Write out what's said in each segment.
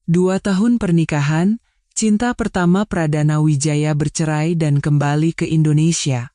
2 tahun pernikahan, cinta pertama Pradana Wijaya bercerai dan kembali ke Indonesia.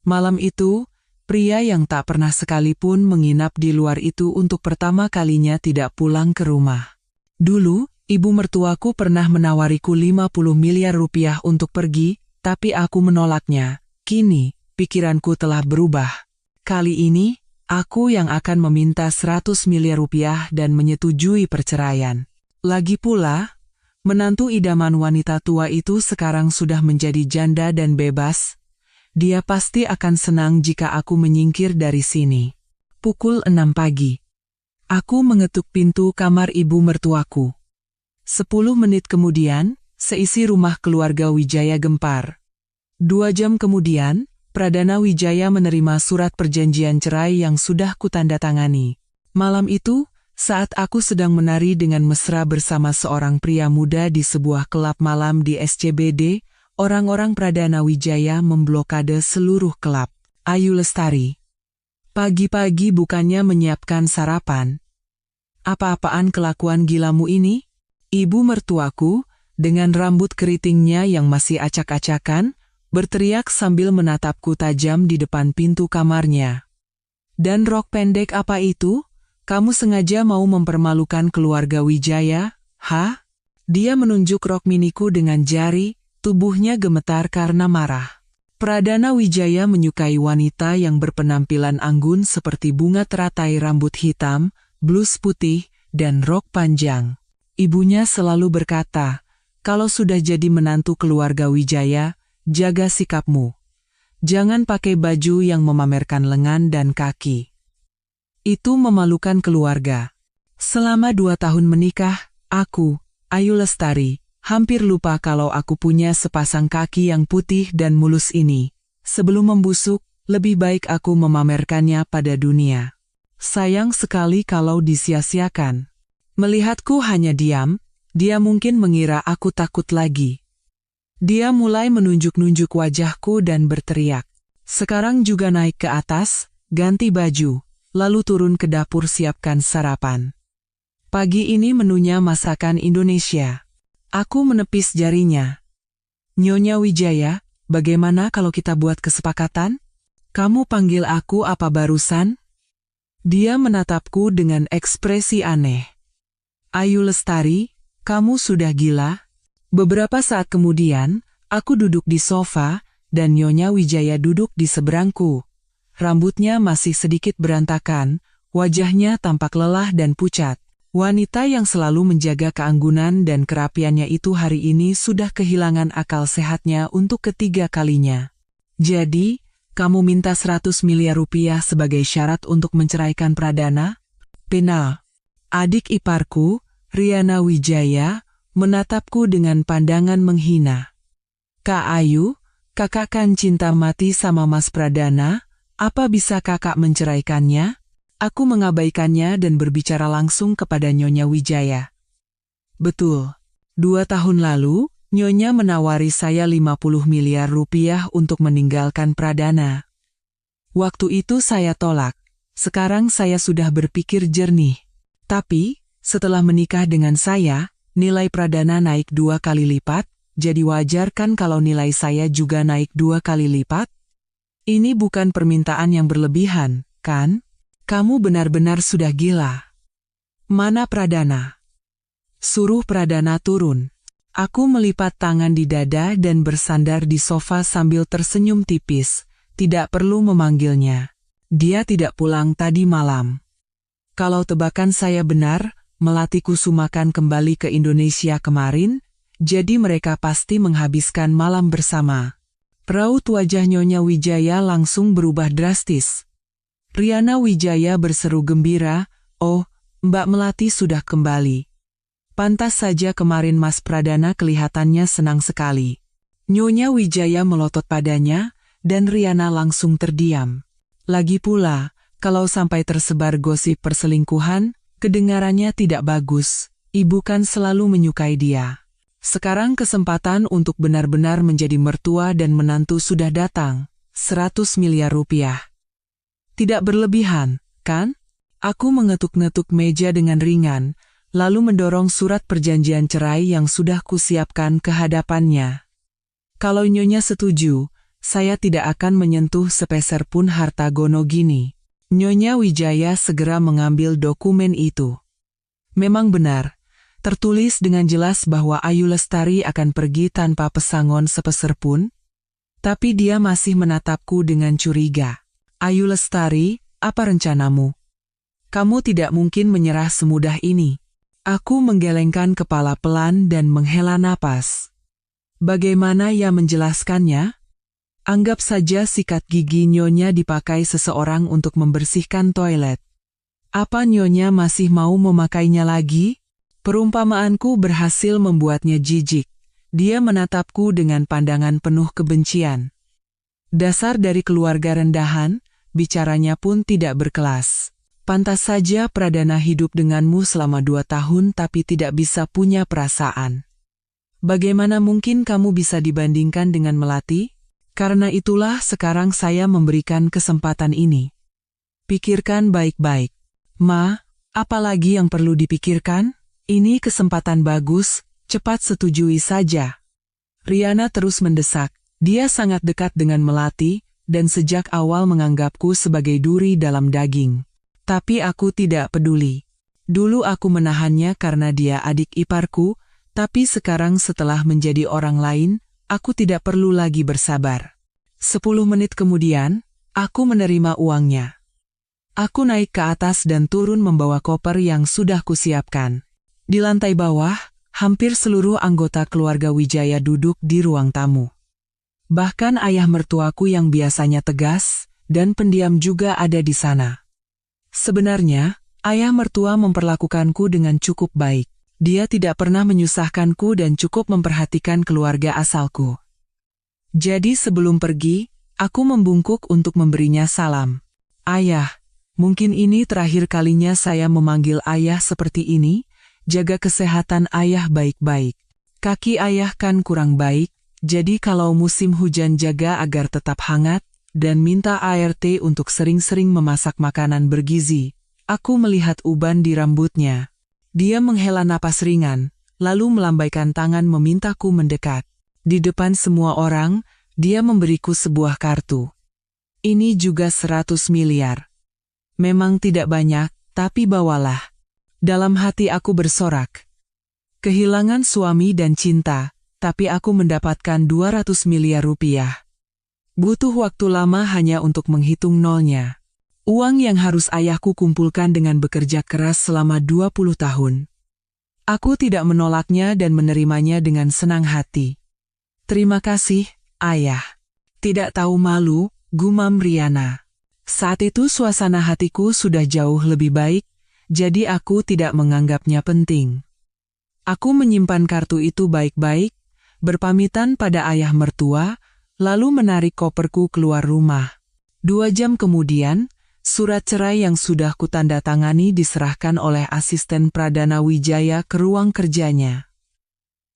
Malam itu, pria yang tak pernah sekalipun menginap di luar itu untuk pertama kalinya tidak pulang ke rumah. Dulu, ibu mertuaku pernah menawariku 50 miliar rupiah untuk pergi, tapi aku menolaknya. Kini, pikiranku telah berubah. Kali ini, aku yang akan meminta 100 miliar rupiah dan menyetujui perceraian. Lagi pula, menantu idaman wanita tua itu sekarang sudah menjadi janda dan bebas. Dia pasti akan senang jika aku menyingkir dari sini. Pukul 6 pagi. Aku mengetuk pintu kamar ibu mertuaku. 10 menit kemudian, seisi rumah keluarga Wijaya gempar. 2 jam kemudian, Pradana Wijaya menerima surat perjanjian cerai yang sudah kutandatangani. Malam itu, saat aku sedang menari dengan mesra bersama seorang pria muda di sebuah klub malam di SCBD, orang-orang Pradana Wijaya memblokade seluruh klub. Ayu Lestari. Pagi-pagi bukannya menyiapkan sarapan. Apa-apaan kelakuan gilamu ini? Ibu mertuaku, dengan rambut keritingnya yang masih acak-acakan, berteriak sambil menatapku tajam di depan pintu kamarnya. Dan rok pendek apa itu? Kamu sengaja mau mempermalukan keluarga Wijaya, ha? Dia menunjuk rok miniku dengan jari, tubuhnya gemetar karena marah. Pradana Wijaya menyukai wanita yang berpenampilan anggun seperti bunga teratai rambut hitam, blus putih, dan rok panjang. Ibunya selalu berkata, kalau sudah jadi menantu keluarga Wijaya, jaga sikapmu. Jangan pakai baju yang memamerkan lengan dan kaki. Itu memalukan keluarga. Selama 2 tahun menikah, aku, Ayu Lestari, hampir lupa kalau aku punya sepasang kaki yang putih dan mulus ini. Sebelum membusuk, lebih baik aku memamerkannya pada dunia. Sayang sekali kalau disia-siakan. Melihatku hanya diam, dia mungkin mengira aku takut lagi. Dia mulai menunjuk-nunjuk wajahku dan berteriak. Sekarang juga naik ke atas, ganti baju, lalu turun ke dapur siapkan sarapan. Pagi ini menunya masakan Indonesia. Aku menepis jarinya. Nyonya Wijaya, bagaimana kalau kita buat kesepakatan? Kamu panggil aku apa barusan? Dia menatapku dengan ekspresi aneh. Ayu Lestari, kamu sudah gila? Beberapa saat kemudian, aku duduk di sofa, dan Nyonya Wijaya duduk di seberangku. Rambutnya masih sedikit berantakan, wajahnya tampak lelah dan pucat. Wanita yang selalu menjaga keanggunan dan kerapiannya itu hari ini sudah kehilangan akal sehatnya untuk ketiga kalinya. Jadi, kamu minta 100 miliar rupiah sebagai syarat untuk menceraikan Pradana? Penal. Adik iparku, Riana Wijaya, menatapku dengan pandangan menghina. Kak Ayu, kakak kan cinta mati sama Mas Pradana, apa bisa kakak menceraikannya? Aku mengabaikannya dan berbicara langsung kepada Nyonya Wijaya. Betul, 2 tahun lalu, Nyonya menawari saya 50 miliar rupiah untuk meninggalkan Pradana. Waktu itu saya tolak, sekarang saya sudah berpikir jernih. Tapi, setelah menikah dengan saya, nilai Pradana naik 2 kali lipat, jadi wajar kan kalau nilai saya juga naik 2 kali lipat? Ini bukan permintaan yang berlebihan, kan? Kamu benar-benar sudah gila. Mana Pradana? Suruh Pradana turun. Aku melipat tangan di dada dan bersandar di sofa sambil tersenyum tipis, tidak perlu memanggilnya. Dia tidak pulang tadi malam. Kalau tebakan saya benar, Melati Kusumakan kembali ke Indonesia kemarin, jadi mereka pasti menghabiskan malam bersama. Raut wajah Nyonya Wijaya langsung berubah drastis. Riana Wijaya berseru gembira, oh, Mbak Melati sudah kembali. Pantas saja kemarin Mas Pradana kelihatannya senang sekali. Nyonya Wijaya melotot padanya, dan Riana langsung terdiam. Lagi pula, kalau sampai tersebar gosip perselingkuhan, kedengarannya tidak bagus. Ibu kan selalu menyukai dia. Sekarang kesempatan untuk benar-benar menjadi mertua dan menantu sudah datang. 100 miliar rupiah. Tidak berlebihan, kan? Aku mengetuk-ngetuk meja dengan ringan, lalu mendorong surat perjanjian cerai yang sudah kusiapkan ke hadapannya. Kalau Nyonya setuju, saya tidak akan menyentuh sepeser pun harta Gonogini. Nyonya Wijaya segera mengambil dokumen itu. Memang benar, tertulis dengan jelas bahwa Ayu Lestari akan pergi tanpa pesangon sepeser pun. Tapi dia masih menatapku dengan curiga. Ayu Lestari, apa rencanamu? Kamu tidak mungkin menyerah semudah ini. Aku menggelengkan kepala pelan dan menghela napas. Bagaimana ia menjelaskannya? Anggap saja sikat gigi Nyonya dipakai seseorang untuk membersihkan toilet. Apa Nyonya masih mau memakainya lagi? Perumpamaanku berhasil membuatnya jijik. Dia menatapku dengan pandangan penuh kebencian. Dasar dari keluarga rendahan, bicaranya pun tidak berkelas. Pantas saja Pradana hidup denganmu selama 2 tahun tapi tidak bisa punya perasaan. Bagaimana mungkin kamu bisa dibandingkan dengan Melati? Karena itulah sekarang saya memberikan kesempatan ini. Pikirkan baik-baik. Ma, apalagi yang perlu dipikirkan? Ini kesempatan bagus, cepat setujui saja. Riana terus mendesak. Dia sangat dekat dengan Melati, dan sejak awal menganggapku sebagai duri dalam daging. Tapi aku tidak peduli. Dulu aku menahannya karena dia adik iparku, tapi sekarang setelah menjadi orang lain, aku tidak perlu lagi bersabar. 10 menit kemudian, aku menerima uangnya. Aku naik ke atas dan turun membawa koper yang sudah kusiapkan. Di lantai bawah, hampir seluruh anggota keluarga Wijaya duduk di ruang tamu. Bahkan ayah mertuaku yang biasanya tegas dan pendiam juga ada di sana. Sebenarnya, ayah mertua memperlakukanku dengan cukup baik. Dia tidak pernah menyusahkanku dan cukup memperhatikan keluarga asalku. Jadi sebelum pergi, aku membungkuk untuk memberinya salam. Ayah, mungkin ini terakhir kalinya saya memanggil ayah seperti ini. Jaga kesehatan ayah baik-baik. Kaki ayah kan kurang baik, jadi kalau musim hujan jaga agar tetap hangat, dan minta ART untuk sering-sering memasak makanan bergizi. Aku melihat uban di rambutnya. Dia menghela napas ringan, lalu melambaikan tangan memintaku mendekat. Di depan semua orang, dia memberiku sebuah kartu. Ini juga 100 miliar. Memang tidak banyak, tapi bawalah. Dalam hati aku bersorak. Kehilangan suami dan cinta, tapi aku mendapatkan 200 miliar rupiah. Butuh waktu lama hanya untuk menghitung nolnya. Uang yang harus ayahku kumpulkan dengan bekerja keras selama 20 tahun. Aku tidak menolaknya dan menerimanya dengan senang hati. Terima kasih, ayah. Tidak tahu malu, gumam Riana. Saat itu suasana hatiku sudah jauh lebih baik, jadi aku tidak menganggapnya penting. Aku menyimpan kartu itu baik-baik, berpamitan pada ayah mertua, lalu menarik koperku keluar rumah. 2 jam kemudian, surat cerai yang sudah kutandatangani diserahkan oleh asisten Pradana Wijaya ke ruang kerjanya.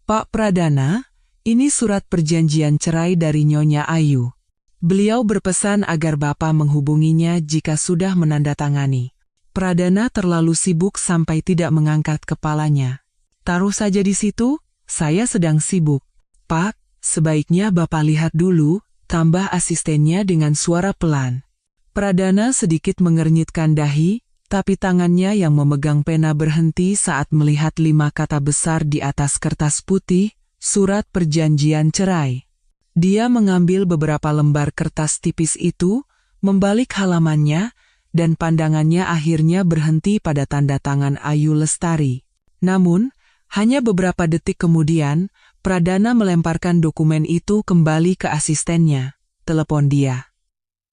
Pak Pradana, ini surat perjanjian cerai dari Nyonya Ayu. Beliau berpesan agar Bapak menghubunginya jika sudah menandatangani. Pradana terlalu sibuk sampai tidak mengangkat kepalanya. Taruh saja di situ, saya sedang sibuk. Pak, sebaiknya Bapak lihat dulu, tambah asistennya dengan suara pelan. Pradana sedikit mengernyitkan dahi, tapi tangannya yang memegang pena berhenti saat melihat 5 kata besar di atas kertas putih, surat perjanjian cerai. Dia mengambil beberapa lembar kertas tipis itu, membalik halamannya, dan pandangannya akhirnya berhenti pada tanda tangan Ayu Lestari. Namun, hanya beberapa detik kemudian, Pradana melemparkan dokumen itu kembali ke asistennya. Telepon dia.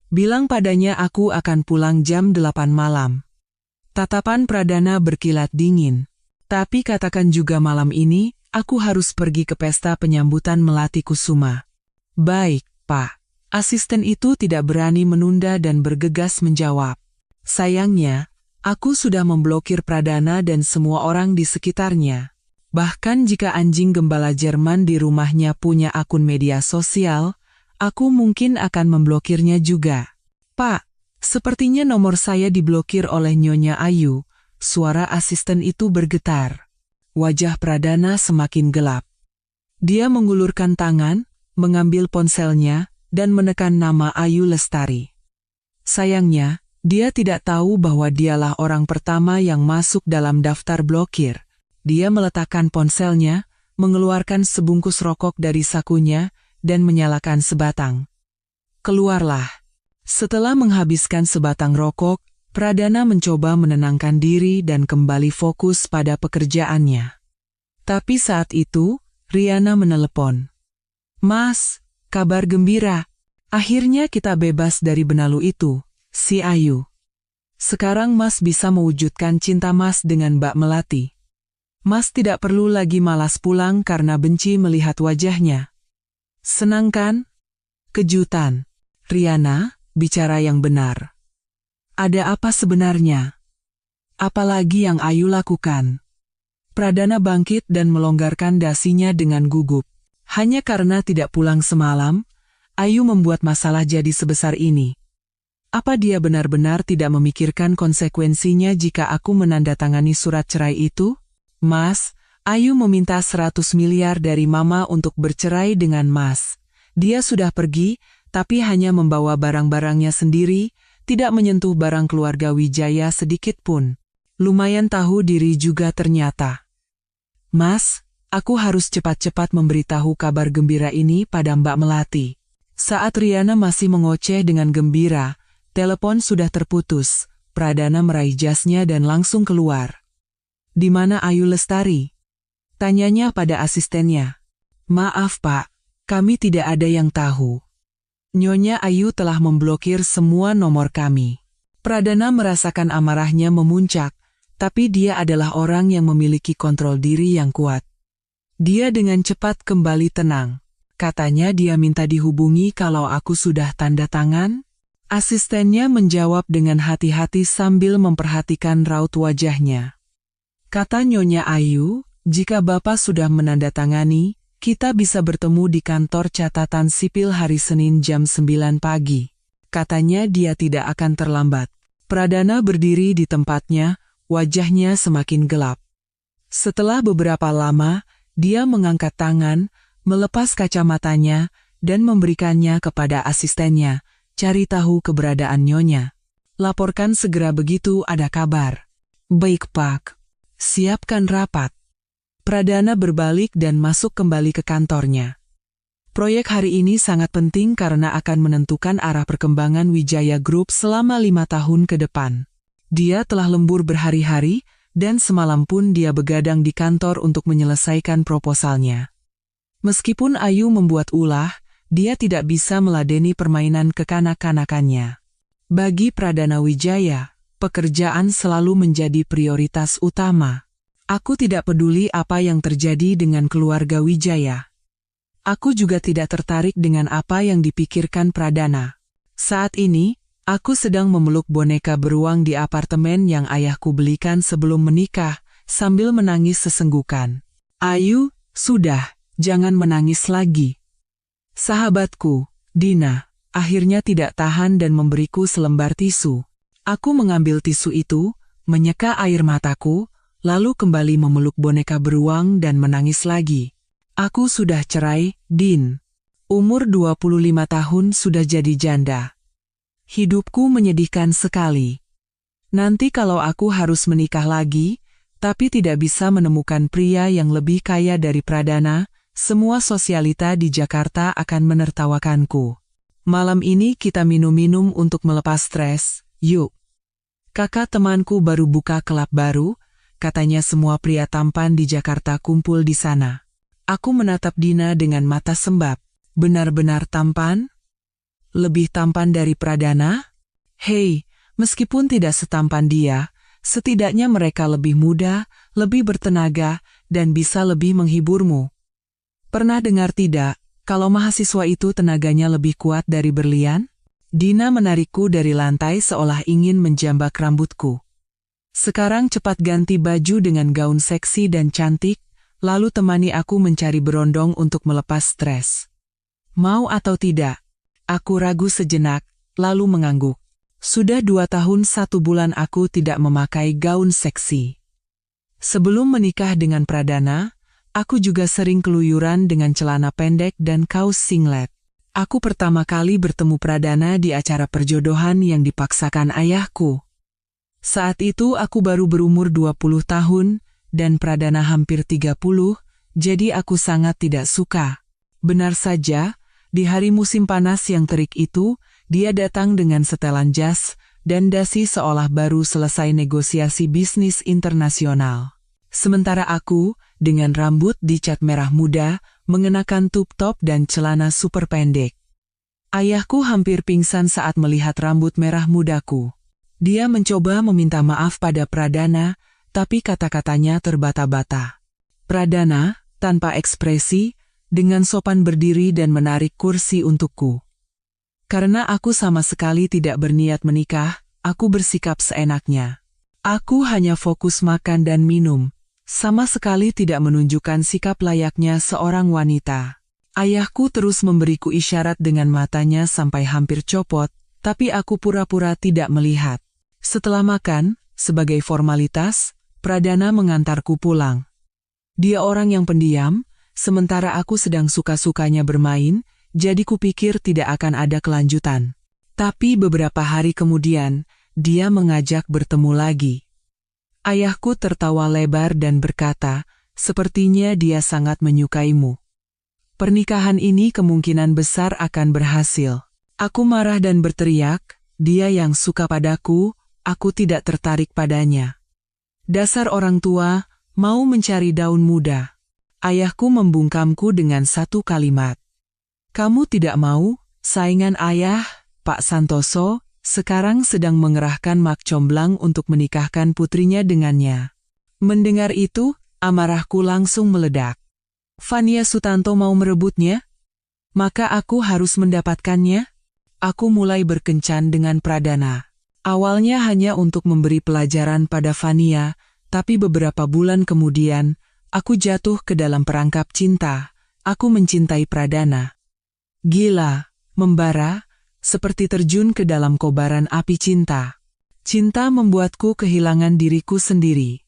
Bilang padanya aku akan pulang jam 8 malam. Tatapan Pradana berkilat dingin. Tapi katakan juga malam ini, aku harus pergi ke pesta penyambutan Melati Kusuma. Baik, Pak. Asisten itu tidak berani menunda dan bergegas menjawab. Sayangnya, aku sudah memblokir Pradana dan semua orang di sekitarnya. Bahkan jika anjing gembala Jerman di rumahnya punya akun media sosial, aku mungkin akan memblokirnya juga. Pak, sepertinya nomor saya diblokir oleh Nyonya Ayu. suara asisten itu bergetar. Wajah Pradana semakin gelap. Dia mengulurkan tangan, mengambil ponselnya, dan menekan nama Ayu Lestari. Sayangnya, dia tidak tahu bahwa dialah orang pertama yang masuk dalam daftar blokir. Dia meletakkan ponselnya, mengeluarkan sebungkus rokok dari sakunya, dan menyalakan sebatang. Keluarlah. Setelah menghabiskan sebatang rokok, Pradana mencoba menenangkan diri dan kembali fokus pada pekerjaannya. Tapi saat itu, Riana menelepon. "Mas, kabar gembira. Akhirnya kita bebas dari benalu itu, si Ayu. Sekarang Mas bisa mewujudkan cinta Mas dengan Mbak Melati. Mas tidak perlu lagi malas pulang karena benci melihat wajahnya. Senang kan?" Kejutan. "Riana, bicara yang benar. Ada apa sebenarnya? Apalagi yang Ayu lakukan?" Pradana bangkit dan melonggarkan dasinya dengan gugup. "Hanya karena tidak pulang semalam, Ayu membuat masalah jadi sebesar ini. Apa dia benar-benar tidak memikirkan konsekuensinya jika aku menandatangani surat cerai itu? Mas, Ayu meminta 100 miliar dari Mama untuk bercerai dengan Mas. Dia sudah pergi, tapi hanya membawa barang-barangnya sendiri, tidak menyentuh barang keluarga Wijaya sedikit pun. Lumayan tahu diri juga ternyata. Mas, aku harus cepat-cepat memberitahu kabar gembira ini pada Mbak Melati." Saat Riana masih mengoceh dengan gembira, telepon sudah terputus. Pradana meraih jasnya dan langsung keluar. "Di mana Ayu Lestari?" tanyanya pada asistennya. "Maaf Pak, kami tidak ada yang tahu. Nyonya Ayu telah memblokir semua nomor kami." Pradana merasakan amarahnya memuncak, tapi dia adalah orang yang memiliki kontrol diri yang kuat. Dia dengan cepat kembali tenang. "Katanya dia minta dihubungi kalau aku sudah tanda tangan?" Asistennya menjawab dengan hati-hati sambil memperhatikan raut wajahnya. "Kata Nyonya Ayu, jika Bapak sudah menandatangani, kita bisa bertemu di kantor catatan sipil hari Senin jam 9 pagi. Katanya dia tidak akan terlambat." Pradana berdiri di tempatnya, wajahnya semakin gelap. Setelah beberapa lama, dia mengangkat tangan, melepas kacamatanya, dan memberikannya kepada asistennya. "Cari tahu keberadaan Nyonya. Laporkan segera begitu ada kabar." "Baik Pak. Siapkan rapat." Pradana berbalik dan masuk kembali ke kantornya. Proyek hari ini sangat penting karena akan menentukan arah perkembangan Wijaya Group selama 5 tahun ke depan. Dia telah lembur berhari-hari, dan semalam pun dia begadang di kantor untuk menyelesaikan proposalnya. Meskipun Ayu membuat ulah, dia tidak bisa meladeni permainan kekanak-kanakannya. Bagi Pradana Wijaya, pekerjaan selalu menjadi prioritas utama. "Aku tidak peduli apa yang terjadi dengan keluarga Wijaya. Aku juga tidak tertarik dengan apa yang dipikirkan Pradana. Saat ini, aku sedang memeluk boneka beruang di apartemen yang ayahku belikan sebelum menikah," sambil menangis sesenggukan. "Ayu, sudah, jangan menangis lagi." Sahabatku, Dina, akhirnya tidak tahan dan memberiku selembar tisu. Aku mengambil tisu itu, menyeka air mataku, lalu kembali memeluk boneka beruang dan menangis lagi. "Aku sudah cerai, Din. Umur 25 tahun sudah jadi janda. Hidupku menyedihkan sekali. Nanti kalau aku harus menikah lagi, tapi tidak bisa menemukan pria yang lebih kaya dari Pradana, semua sosialita di Jakarta akan menertawakanku. Malam ini kita minum-minum untuk melepas stres, yuk. Kakak temanku baru buka klub baru, katanya semua pria tampan di Jakarta kumpul di sana." Aku menatap Dina dengan mata sembab. "Benar-benar tampan? Lebih tampan dari Pradana? Hei, meskipun tidak setampan dia, setidaknya mereka lebih muda, lebih bertenaga, dan bisa lebih menghiburmu. Pernah dengar tidak, kalau mahasiswa itu tenaganya lebih kuat dari berlian?" Dina menarikku dari lantai seolah ingin menjambak rambutku. "Sekarang cepat ganti baju dengan gaun seksi dan cantik, lalu temani aku mencari berondong untuk melepas stres. Mau atau tidak?" Aku ragu sejenak, lalu mengangguk. Sudah 2 tahun 1 bulan aku tidak memakai gaun seksi. Sebelum menikah dengan Pradana, aku juga sering keluyuran dengan celana pendek dan kaos singlet. Aku pertama kali bertemu Pradana di acara perjodohan yang dipaksakan ayahku. Saat itu aku baru berumur 20 tahun, dan Pradana hampir 30, jadi aku sangat tidak suka. Benar saja, di hari musim panas yang terik itu, dia datang dengan setelan jas dan dasi seolah baru selesai negosiasi bisnis internasional. Sementara aku, dengan rambut dicat merah muda, mengenakan tup top dan celana super pendek. Ayahku hampir pingsan saat melihat rambut merah mudaku. Dia mencoba meminta maaf pada Pradana, tapi kata-katanya terbata-bata. Pradana, tanpa ekspresi, dengan sopan berdiri dan menarik kursi untukku. Karena aku sama sekali tidak berniat menikah, aku bersikap seenaknya. Aku hanya fokus makan dan minum, sama sekali tidak menunjukkan sikap layaknya seorang wanita. Ayahku terus memberiku isyarat dengan matanya sampai hampir copot, tapi aku pura-pura tidak melihat. Setelah makan, sebagai formalitas, Pradana mengantarku pulang. Dia orang yang pendiam, sementara aku sedang suka-sukanya bermain, jadi kupikir tidak akan ada kelanjutan. Tapi beberapa hari kemudian, dia mengajak bertemu lagi. Ayahku tertawa lebar dan berkata, sepertinya dia sangat menyukaimu. Pernikahan ini kemungkinan besar akan berhasil. Aku marah dan berteriak, dia yang suka padaku, aku tidak tertarik padanya. Dasar orang tua, mau mencari daun muda. Ayahku membungkamku dengan satu kalimat. Kamu tidak mau, saingan ayah, Pak Santoso, sekarang sedang mengerahkan Mak Comblang untuk menikahkan putrinya dengannya. Mendengar itu, amarahku langsung meledak. Fania Sutanto mau merebutnya? Maka aku harus mendapatkannya? Aku mulai berkencan dengan Pradana. Awalnya hanya untuk memberi pelajaran pada Fania, tapi beberapa bulan kemudian, aku jatuh ke dalam perangkap cinta. Aku mencintai Pradana. Gila, membara, seperti terjun ke dalam kobaran api cinta. Cinta membuatku kehilangan diriku sendiri.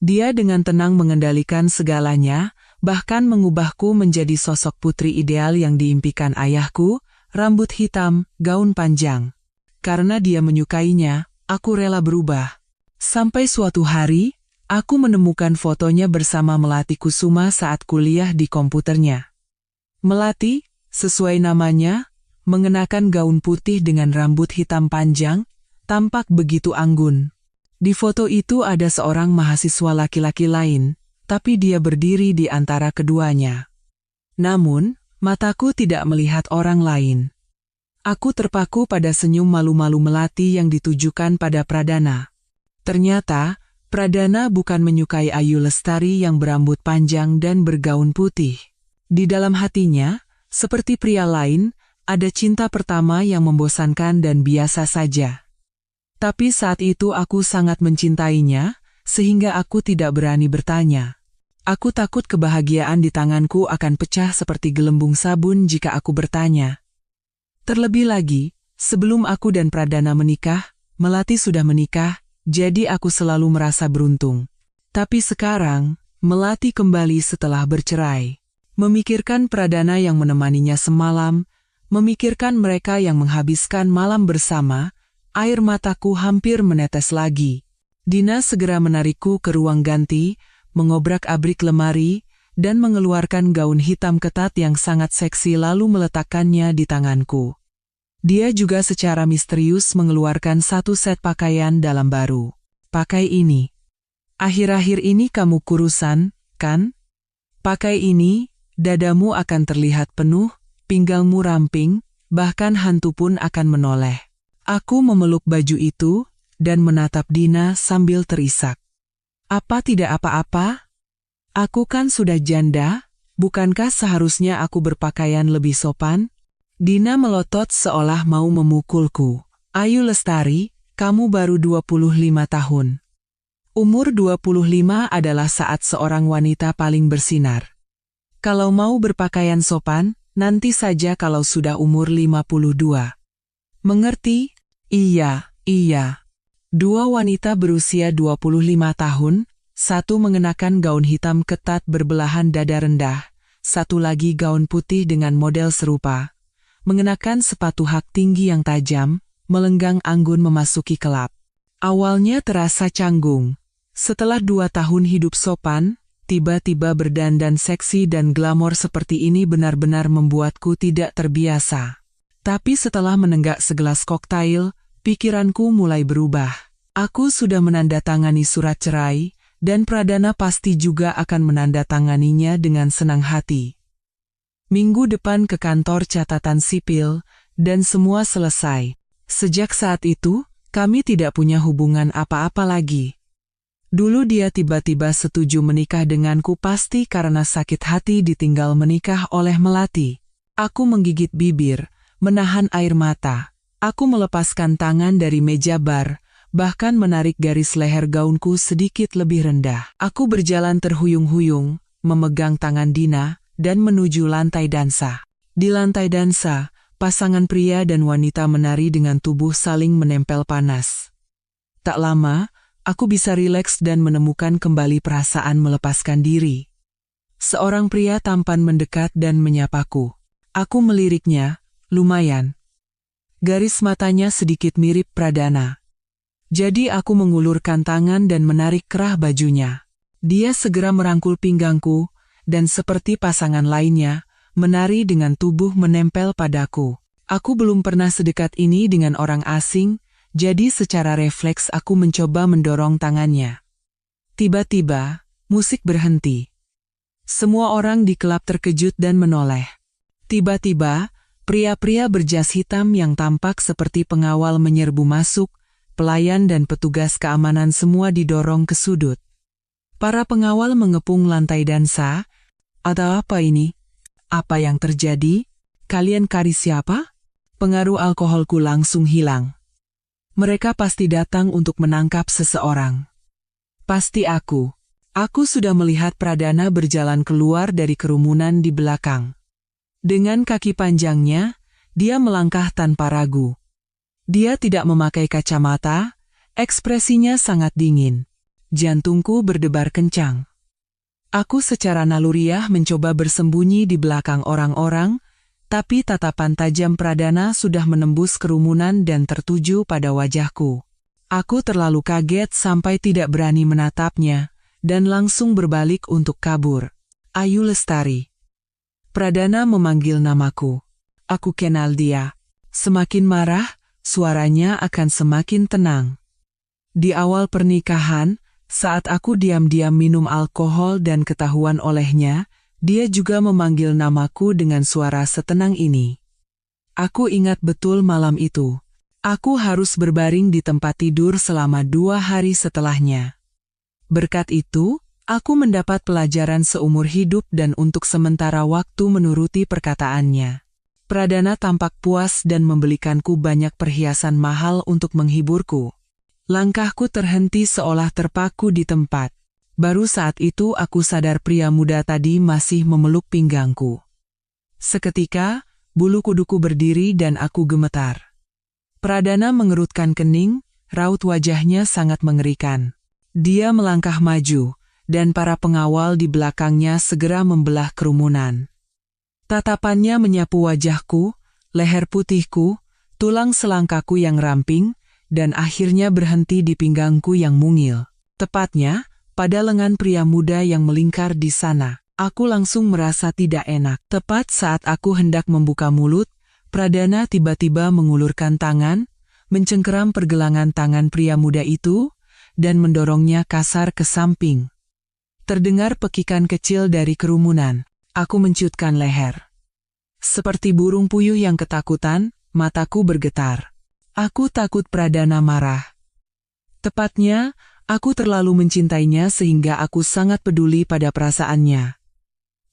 Dia dengan tenang mengendalikan segalanya, bahkan mengubahku menjadi sosok putri ideal yang diimpikan ayahku, rambut hitam, gaun panjang. Karena dia menyukainya, aku rela berubah. Sampai suatu hari, aku menemukan fotonya bersama Melati Kusuma saat kuliah di komputernya. Melati, sesuai namanya, mengenakan gaun putih dengan rambut hitam panjang, tampak begitu anggun. Di foto itu ada seorang mahasiswa laki-laki lain, tapi dia berdiri di antara keduanya. Namun, mataku tidak melihat orang lain. Aku terpaku pada senyum malu-malu Melati yang ditujukan pada Pradana. Ternyata, Pradana bukan menyukai Ayu Lestari yang berambut panjang dan bergaun putih. Di dalam hatinya, seperti pria lain, ada cinta pertama yang membosankan dan biasa saja. Tapi saat itu aku sangat mencintainya, sehingga aku tidak berani bertanya. Aku takut kebahagiaan di tanganku akan pecah seperti gelembung sabun jika aku bertanya. Terlebih lagi, sebelum aku dan Pradana menikah, Melati sudah menikah, jadi aku selalu merasa beruntung. Tapi sekarang, Melati kembali setelah bercerai. Memikirkan Pradana yang menemaninya semalam, memikirkan mereka yang menghabiskan malam bersama, air mataku hampir menetes lagi. Dina segera menarikku ke ruang ganti, mengobrak-abrik lemari, dan mengeluarkan gaun hitam ketat yang sangat seksi lalu meletakkannya di tanganku. Dia juga secara misterius mengeluarkan satu set pakaian dalam baru. Pakai ini. Akhir-akhir ini kamu kurusan, kan? Pakai ini, dadamu akan terlihat penuh, pinggangmu ramping, bahkan hantu pun akan menoleh. Aku memeluk baju itu, dan menatap Dina sambil terisak. Apa tidak apa-apa? Aku kan sudah janda, bukankah seharusnya aku berpakaian lebih sopan? Dina melotot seolah mau memukulku. Ayu Lestari, kamu baru 25 tahun. Umur 25 adalah saat seorang wanita paling bersinar. Kalau mau berpakaian sopan, nanti saja kalau sudah umur 52. Mengerti? Iya, iya. Dua wanita berusia 25 tahun, satu mengenakan gaun hitam ketat berbelahan dada rendah, satu lagi gaun putih dengan model serupa. Mengenakan sepatu hak tinggi yang tajam, melenggang anggun memasuki kelab. Awalnya terasa canggung. Setelah 2 tahun hidup sopan, tiba-tiba berdandan seksi dan glamor seperti ini benar-benar membuatku tidak terbiasa. Tapi setelah menenggak segelas koktail, pikiranku mulai berubah. Aku sudah menandatangani surat cerai, dan Pradana pasti juga akan menandatanganinya dengan senang hati. Minggu depan ke kantor catatan sipil, dan semua selesai. Sejak saat itu, kami tidak punya hubungan apa-apa lagi. Dulu dia tiba-tiba setuju menikah denganku pasti karena sakit hati ditinggal menikah oleh melati. Aku menggigit bibir, menahan air mata. Aku melepaskan tangan dari meja bar, bahkan menarik garis leher gaunku sedikit lebih rendah. Aku berjalan terhuyung-huyung, memegang tangan Dina, dan menuju lantai dansa. Di lantai dansa, pasangan pria dan wanita menari dengan tubuh saling menempel panas. Tak lama, aku bisa rileks dan menemukan kembali perasaan melepaskan diri. Seorang pria tampan mendekat dan menyapaku. Aku meliriknya, lumayan. Garis matanya sedikit mirip Pradana. Jadi aku mengulurkan tangan dan menarik kerah bajunya. Dia segera merangkul pinggangku, dan seperti pasangan lainnya, menari dengan tubuh menempel padaku. Aku belum pernah sedekat ini dengan orang asing, jadi secara refleks aku mencoba mendorong tangannya. Tiba-tiba, musik berhenti. Semua orang di kelab terkejut dan menoleh. Tiba-tiba, pria-pria berjas hitam yang tampak seperti pengawal menyerbu masuk, pelayan dan petugas keamanan semua didorong ke sudut. Para pengawal mengepung lantai dansa. Ada apa ini? Apa yang terjadi? Kalian cari siapa? Pengaruh alkoholku langsung hilang. Mereka pasti datang untuk menangkap seseorang. Pasti aku. Aku sudah melihat Pradana berjalan keluar dari kerumunan di belakang. Dengan kaki panjangnya, dia melangkah tanpa ragu. Dia tidak memakai kacamata, ekspresinya sangat dingin. Jantungku berdebar kencang. Aku secara naluriah mencoba bersembunyi di belakang orang-orang, tapi tatapan tajam Pradana sudah menembus kerumunan dan tertuju pada wajahku. Aku terlalu kaget sampai tidak berani menatapnya, dan langsung berbalik untuk kabur. Ayu Lestari. Pradana memanggil namaku. Aku kenal dia. Semakin marah, suaranya akan semakin tenang. Di awal pernikahan, saat aku diam-diam minum alkohol dan ketahuan olehnya, dia juga memanggil namaku dengan suara setenang ini. Aku ingat betul malam itu. Aku harus berbaring di tempat tidur selama 2 hari setelahnya. Berkat itu, aku mendapat pelajaran seumur hidup dan untuk sementara waktu menuruti perkataannya. Pradana tampak puas dan membelikanku banyak perhiasan mahal untuk menghiburku. Langkahku terhenti seolah terpaku di tempat. Baru saat itu aku sadar pria muda tadi masih memeluk pinggangku. Seketika, bulu kuduku berdiri dan aku gemetar. Pradana mengerutkan kening, raut wajahnya sangat mengerikan. Dia melangkah maju, dan para pengawal di belakangnya segera membelah kerumunan. Tatapannya menyapu wajahku, leher putihku, tulang selangkaku yang ramping, dan akhirnya berhenti di pinggangku yang mungil. Tepatnya, pada lengan pria muda yang melingkar di sana. Aku langsung merasa tidak enak. Tepat saat aku hendak membuka mulut, Pradana tiba-tiba mengulurkan tangan, mencengkeram pergelangan tangan pria muda itu, dan mendorongnya kasar ke samping. Terdengar pekikan kecil dari kerumunan. Aku menciutkan leher. Seperti burung puyuh yang ketakutan, mataku bergetar. Aku takut Pradana marah. Tepatnya, aku terlalu mencintainya sehingga aku sangat peduli pada perasaannya.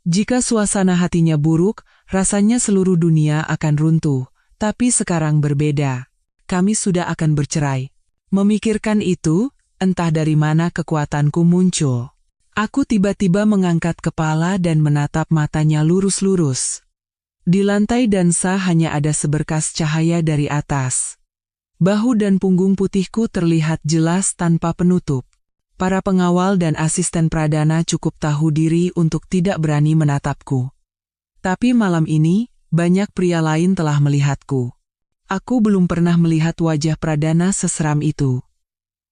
Jika suasana hatinya buruk, rasanya seluruh dunia akan runtuh. Tapi sekarang berbeda. Kami sudah akan bercerai. Memikirkan itu, entah dari mana kekuatanku muncul. Aku tiba-tiba mengangkat kepala dan menatap matanya lurus-lurus. Di lantai dansa hanya ada seberkas cahaya dari atas. Bahu dan punggung putihku terlihat jelas tanpa penutup. Para pengawal dan asisten Pradana cukup tahu diri untuk tidak berani menatapku. Tapi malam ini, banyak pria lain telah melihatku. Aku belum pernah melihat wajah Pradana seseram itu.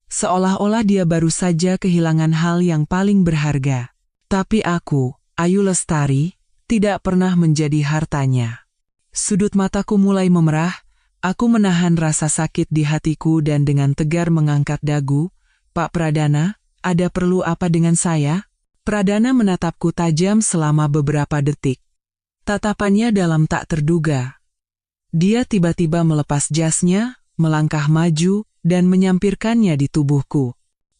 Seolah-olah dia baru saja kehilangan hal yang paling berharga. Tapi aku, Ayu Lestari, tidak pernah menjadi hartanya. Sudut mataku mulai memerah, aku menahan rasa sakit di hatiku dan dengan tegar mengangkat dagu. Pak Pradana, ada perlu apa dengan saya? Pradana menatapku tajam selama beberapa detik. Tatapannya dalam tak terduga. Dia tiba-tiba melepas jasnya, melangkah maju, dan menyampirkannya di tubuhku.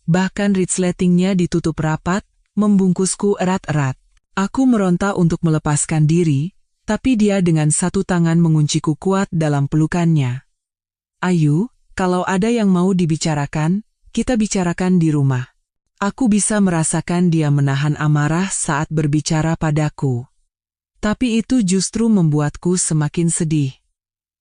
Bahkan resletingnya ditutup rapat, membungkusku erat-erat. Aku meronta untuk melepaskan diri, tapi dia dengan satu tangan mengunciku kuat dalam pelukannya. Ayu, kalau ada yang mau dibicarakan, kita bicarakan di rumah. Aku bisa merasakan dia menahan amarah saat berbicara padaku. Tapi itu justru membuatku semakin sedih.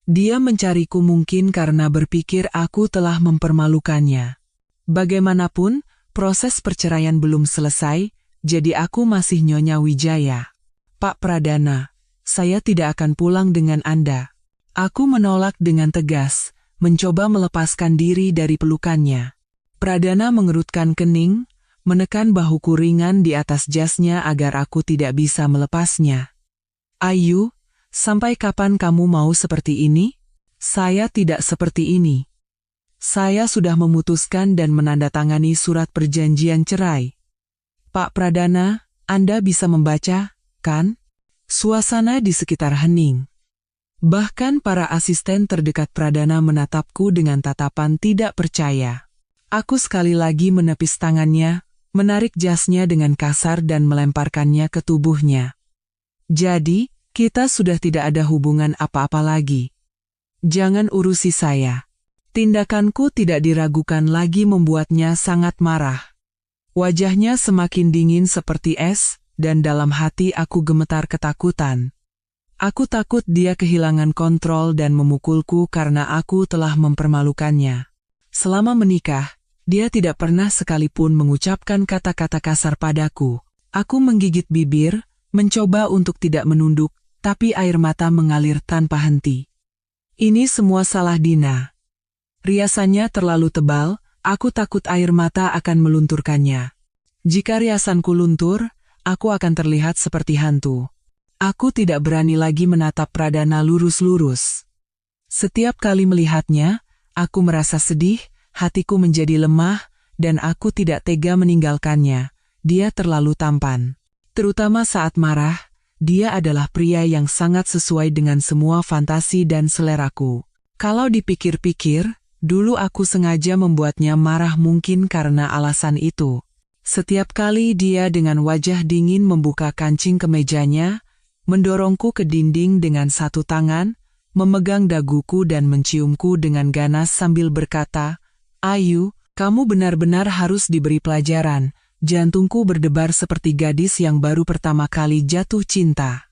Dia mencariku mungkin karena berpikir aku telah mempermalukannya. Bagaimanapun, proses perceraian belum selesai, jadi aku masih Nyonya Wijaya. Pak Pradana, saya tidak akan pulang dengan Anda. Aku menolak dengan tegas, mencoba melepaskan diri dari pelukannya. Pradana mengerutkan kening, menekan bahuku ringan di atas jasnya agar aku tidak bisa melepasnya. Ayu, sampai kapan kamu mau seperti ini? Saya tidak seperti ini. Saya sudah memutuskan dan menandatangani surat perjanjian cerai. Pak Pradana, Anda bisa membaca, kan? Suasana di sekitar hening. Bahkan para asisten terdekat Pradana menatapku dengan tatapan tidak percaya. Aku sekali lagi menepis tangannya, menarik jasnya dengan kasar dan melemparkannya ke tubuhnya. Jadi, kita sudah tidak ada hubungan apa-apa lagi. Jangan urusi saya. Tindakanku tidak diragukan lagi membuatnya sangat marah. Wajahnya semakin dingin seperti es, dan dalam hati aku gemetar ketakutan. Aku takut dia kehilangan kontrol dan memukulku karena aku telah mempermalukannya. Selama menikah, dia tidak pernah sekalipun mengucapkan kata-kata kasar padaku. Aku menggigit bibir, mencoba untuk tidak menunduk, tapi air mata mengalir tanpa henti. Ini semua salah Dina. Riasannya terlalu tebal, aku takut air mata akan melunturkannya. Jika riasanku luntur, aku akan terlihat seperti hantu. Aku tidak berani lagi menatap Pradana lurus-lurus. Setiap kali melihatnya, aku merasa sedih, hatiku menjadi lemah, dan aku tidak tega meninggalkannya. Dia terlalu tampan. Terutama saat marah, dia adalah pria yang sangat sesuai dengan semua fantasi dan seleraku. Kalau dipikir-pikir, dulu aku sengaja membuatnya marah mungkin karena alasan itu. Setiap kali dia dengan wajah dingin membuka kancing kemejanya, mendorongku ke dinding dengan satu tangan, memegang daguku dan menciumku dengan ganas sambil berkata, Ayu, kamu benar-benar harus diberi pelajaran. Jantungku berdebar seperti gadis yang baru pertama kali jatuh cinta.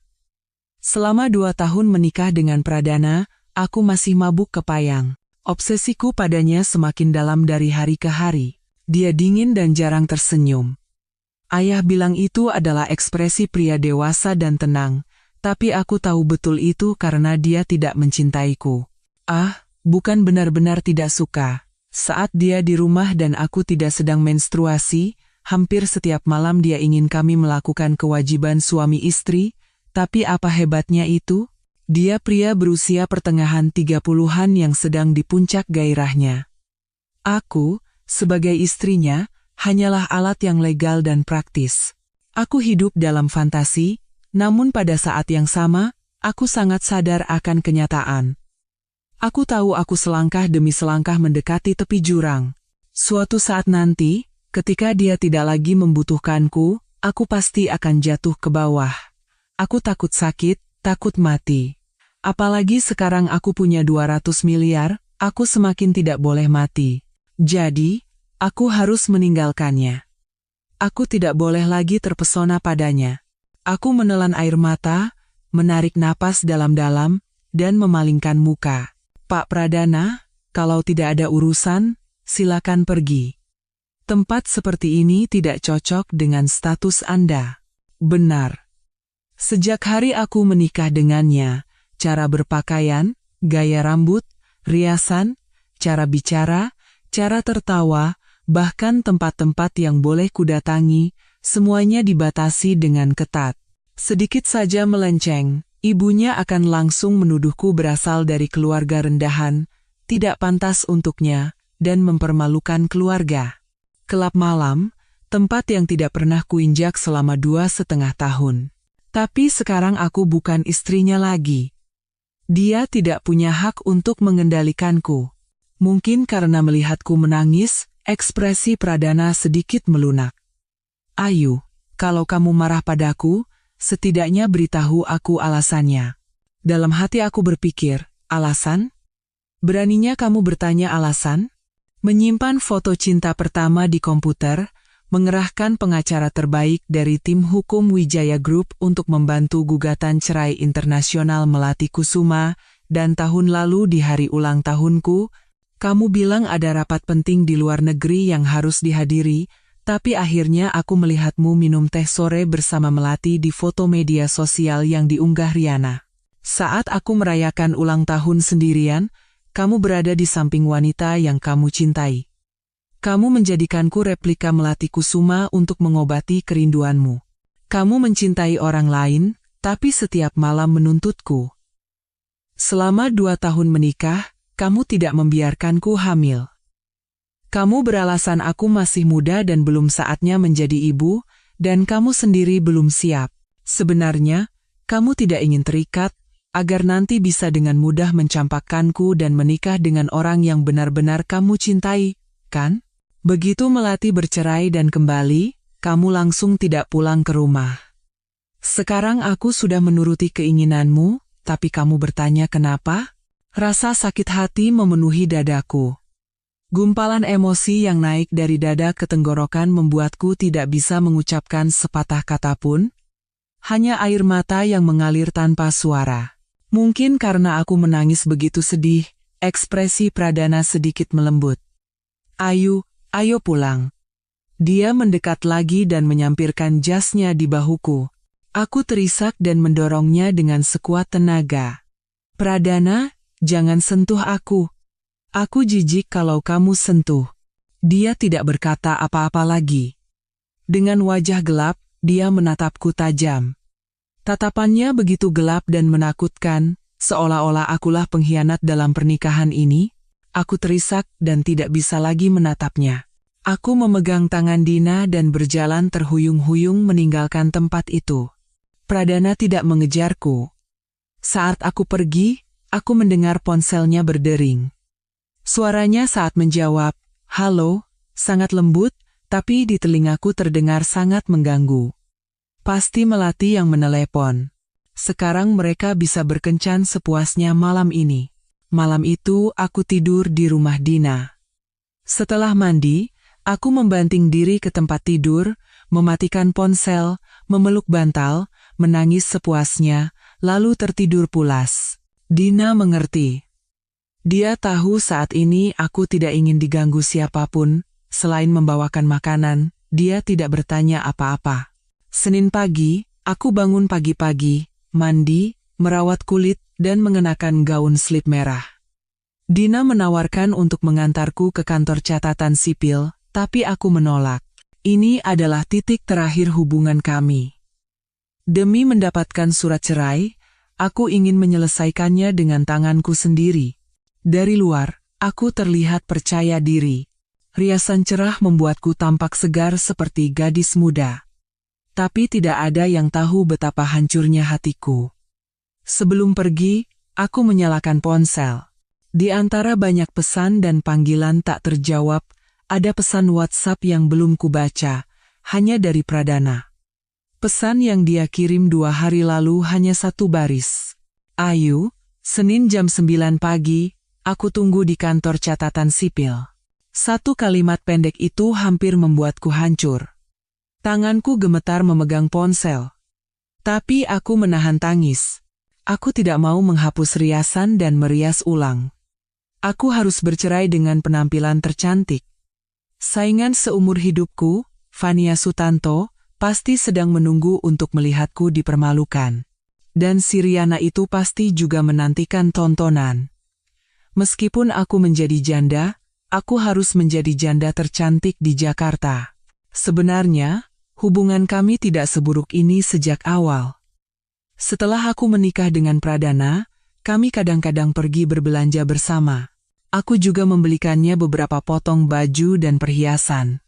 Selama 2 tahun menikah dengan Pradana, aku masih mabuk kepayang. Obsesiku padanya semakin dalam dari hari ke hari. Dia dingin dan jarang tersenyum. Ayah bilang itu adalah ekspresi pria dewasa dan tenang, tapi aku tahu betul itu karena dia tidak mencintaiku. Bukan benar-benar tidak suka. Saat dia di rumah dan aku tidak sedang menstruasi, hampir setiap malam dia ingin kami melakukan kewajiban suami istri, tapi apa hebatnya itu? Dia pria berusia pertengahan 30-an yang sedang di puncak gairahnya. Aku, sebagai istrinya, hanyalah alat yang legal dan praktis. Aku hidup dalam fantasi, namun pada saat yang sama, aku sangat sadar akan kenyataan. Aku tahu aku selangkah demi selangkah mendekati tepi jurang. Suatu saat nanti, ketika dia tidak lagi membutuhkanku, aku pasti akan jatuh ke bawah. Aku takut sakit, takut mati. Apalagi sekarang aku punya 200 miliar, aku semakin tidak boleh mati. Jadi, aku harus meninggalkannya. Aku tidak boleh lagi terpesona padanya. Aku menelan air mata, menarik napas dalam-dalam, dan memalingkan muka. Pak Pradana, kalau tidak ada urusan, silakan pergi. Tempat seperti ini tidak cocok dengan status Anda. Benar. Sejak hari aku menikah dengannya, cara berpakaian, gaya rambut, riasan, cara bicara, cara tertawa, bahkan tempat-tempat yang boleh kudatangi, semuanya dibatasi dengan ketat. Sedikit saja melenceng, ibunya akan langsung menuduhku berasal dari keluarga rendahan, tidak pantas untuknya, dan mempermalukan keluarga. Kelab malam, tempat yang tidak pernah kuinjak selama 2,5 tahun. Tapi sekarang aku bukan istrinya lagi. Dia tidak punya hak untuk mengendalikanku. Mungkin karena melihatku menangis, ekspresi Pradana sedikit melunak. Ayu, kalau kamu marah padaku, setidaknya beritahu aku alasannya. Dalam hati aku berpikir, alasan? Beraninya kamu bertanya alasan? Menyimpan foto cinta pertama di komputer, mengerahkan pengacara terbaik dari tim hukum Wijaya Group untuk membantu gugatan cerai internasional Melati Kusuma, dan tahun lalu di hari ulang tahunku, kamu bilang ada rapat penting di luar negeri yang harus dihadiri, tapi akhirnya aku melihatmu minum teh sore bersama Melati di foto media sosial yang diunggah Riana. Saat aku merayakan ulang tahun sendirian, kamu berada di samping wanita yang kamu cintai. Kamu menjadikanku replika Melati Kusuma untuk mengobati kerinduanmu. Kamu mencintai orang lain, tapi setiap malam menuntutku. Selama 2 tahun menikah, kamu tidak membiarkanku hamil. Kamu beralasan aku masih muda dan belum saatnya menjadi ibu, dan kamu sendiri belum siap. Sebenarnya, kamu tidak ingin terikat, agar nanti bisa dengan mudah mencampakkanku dan menikah dengan orang yang benar-benar kamu cintai, kan? Begitu Melati bercerai dan kembali, kamu langsung tidak pulang ke rumah. Sekarang aku sudah menuruti keinginanmu, tapi kamu bertanya kenapa? Rasa sakit hati memenuhi dadaku. Gumpalan emosi yang naik dari dada ke tenggorokan membuatku tidak bisa mengucapkan sepatah kata pun. Hanya air mata yang mengalir tanpa suara. Mungkin karena aku menangis begitu sedih, ekspresi Pradana sedikit melembut. Ayu, ayo pulang. Dia mendekat lagi dan menyampirkan jasnya di bahuku. Aku terisak dan mendorongnya dengan sekuat tenaga. Pradana, jangan sentuh aku. Aku jijik kalau kamu sentuh. Dia tidak berkata apa-apa lagi. Dengan wajah gelap, dia menatapku tajam. Tatapannya begitu gelap dan menakutkan, seolah-olah akulah pengkhianat dalam pernikahan ini. Aku terisak dan tidak bisa lagi menatapnya. Aku memegang tangan Dina dan berjalan terhuyung-huyung meninggalkan tempat itu. Pradana tidak mengejarku. Saat aku pergi, aku mendengar ponselnya berdering. Suaranya saat menjawab, "Halo," sangat lembut, tapi di telingaku terdengar sangat mengganggu. Pasti Melati yang menelepon. Sekarang mereka bisa berkencan sepuasnya malam ini. Malam itu aku tidur di rumah Dina. Setelah mandi, aku membanting diri ke tempat tidur, mematikan ponsel, memeluk bantal, menangis sepuasnya, lalu tertidur pulas. Dina mengerti. Dia tahu saat ini aku tidak ingin diganggu siapapun, selain membawakan makanan, dia tidak bertanya apa-apa. Senin pagi, aku bangun pagi-pagi, mandi, merawat kulit, dan mengenakan gaun slip merah. Dina menawarkan untuk mengantarku ke kantor catatan sipil, tapi aku menolak. Ini adalah titik terakhir hubungan kami. Demi mendapatkan surat cerai, aku ingin menyelesaikannya dengan tanganku sendiri. Dari luar, aku terlihat percaya diri. Riasan cerah membuatku tampak segar seperti gadis muda. Tapi tidak ada yang tahu betapa hancurnya hatiku. Sebelum pergi, aku menyalakan ponsel. Di antara banyak pesan dan panggilan tak terjawab, ada pesan WhatsApp yang belum kubaca, hanya dari Pradana. Pesan yang dia kirim 2 hari lalu hanya 1 baris. Ayu, Senin jam 9 pagi, aku tunggu di kantor catatan sipil. 1 kalimat pendek itu hampir membuatku hancur. Tanganku gemetar memegang ponsel. Tapi aku menahan tangis. Aku tidak mau menghapus riasan dan merias ulang. Aku harus bercerai dengan penampilan tercantik. Saingan seumur hidupku, Fania Sutanto, pasti sedang menunggu untuk melihatku dipermalukan. Dan si Riana itu pasti juga menantikan tontonan. Meskipun aku menjadi janda, aku harus menjadi janda tercantik di Jakarta. Sebenarnya, hubungan kami tidak seburuk ini sejak awal. Setelah aku menikah dengan Pradana, kami kadang-kadang pergi berbelanja bersama. Aku juga membelikannya beberapa potong baju dan perhiasan.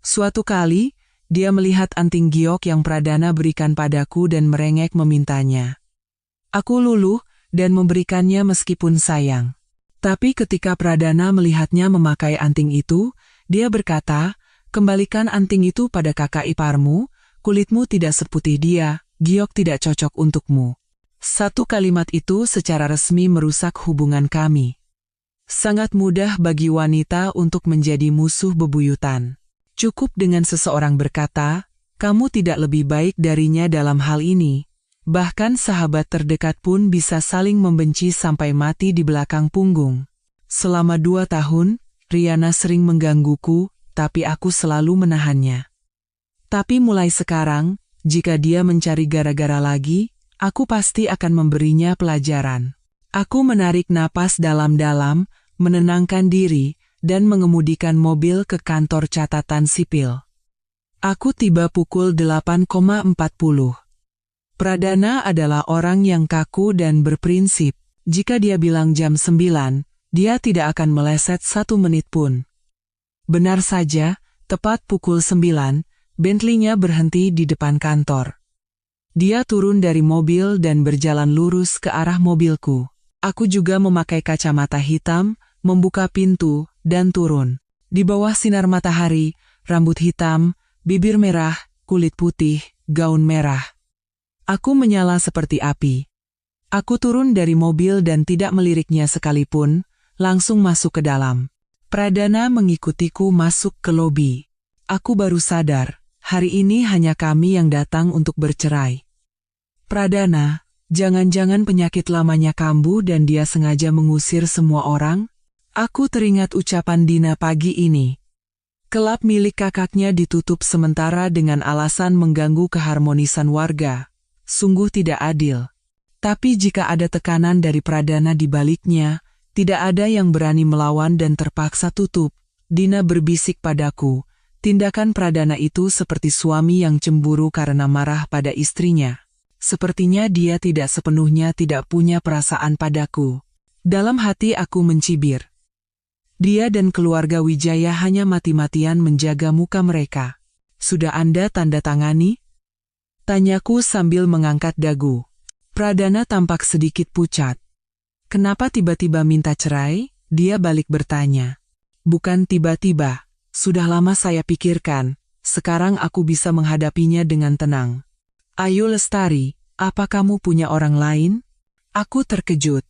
Suatu kali, dia melihat anting giok yang Pradana berikan padaku dan merengek memintanya. Aku luluh dan memberikannya meskipun sayang. Tapi ketika Pradana melihatnya memakai anting itu, dia berkata, "Kembalikan anting itu pada kakak iparmu, kulitmu tidak seputih dia, giok tidak cocok untukmu." Satu kalimat itu secara resmi merusak hubungan kami. Sangat mudah bagi wanita untuk menjadi musuh bebuyutan. Cukup dengan seseorang berkata, "Kamu tidak lebih baik darinya dalam hal ini." Bahkan sahabat terdekat pun bisa saling membenci sampai mati di belakang punggung. Selama 2 tahun, Riana sering menggangguku, tapi aku selalu menahannya. Tapi mulai sekarang, jika dia mencari gara-gara lagi, aku pasti akan memberinya pelajaran. Aku menarik napas dalam-dalam, menenangkan diri, dan mengemudikan mobil ke kantor catatan sipil. Aku tiba pukul 8.40. Pradana adalah orang yang kaku dan berprinsip. Jika dia bilang jam 9, dia tidak akan meleset 1 menit pun. Benar saja, tepat pukul 9, Bentley-nya berhenti di depan kantor. Dia turun dari mobil dan berjalan lurus ke arah mobilku. Aku juga memakai kacamata hitam, membuka pintu, dan turun. Di bawah sinar matahari, rambut hitam, bibir merah, kulit putih, gaun merah. Aku menyala seperti api. Aku turun dari mobil dan tidak meliriknya sekalipun, langsung masuk ke dalam. Pradana mengikutiku masuk ke lobi. Aku baru sadar, hari ini hanya kami yang datang untuk bercerai. "Pradana, jangan-jangan penyakit lamanya kambuh dan dia sengaja mengusir semua orang?" Aku teringat ucapan Dina pagi ini. Klub milik kakaknya ditutup sementara dengan alasan mengganggu keharmonisan warga. Sungguh tidak adil. Tapi jika ada tekanan dari Pradana di baliknya, tidak ada yang berani melawan dan terpaksa tutup. Dina berbisik padaku, tindakan Pradana itu seperti suami yang cemburu karena marah pada istrinya. Sepertinya dia tidak sepenuhnya tidak punya perasaan padaku. Dalam hati aku mencibir. Dia dan keluarga Wijaya hanya mati-matian menjaga muka mereka. "Sudah Anda tanda tangani?" Tanyaku sambil mengangkat dagu. Pradana tampak sedikit pucat. "Kenapa tiba-tiba minta cerai?" Dia balik bertanya. "Bukan tiba-tiba, sudah lama saya pikirkan, sekarang aku bisa menghadapinya dengan tenang." "Ayu Lestari, apa kamu punya orang lain?" Aku terkejut.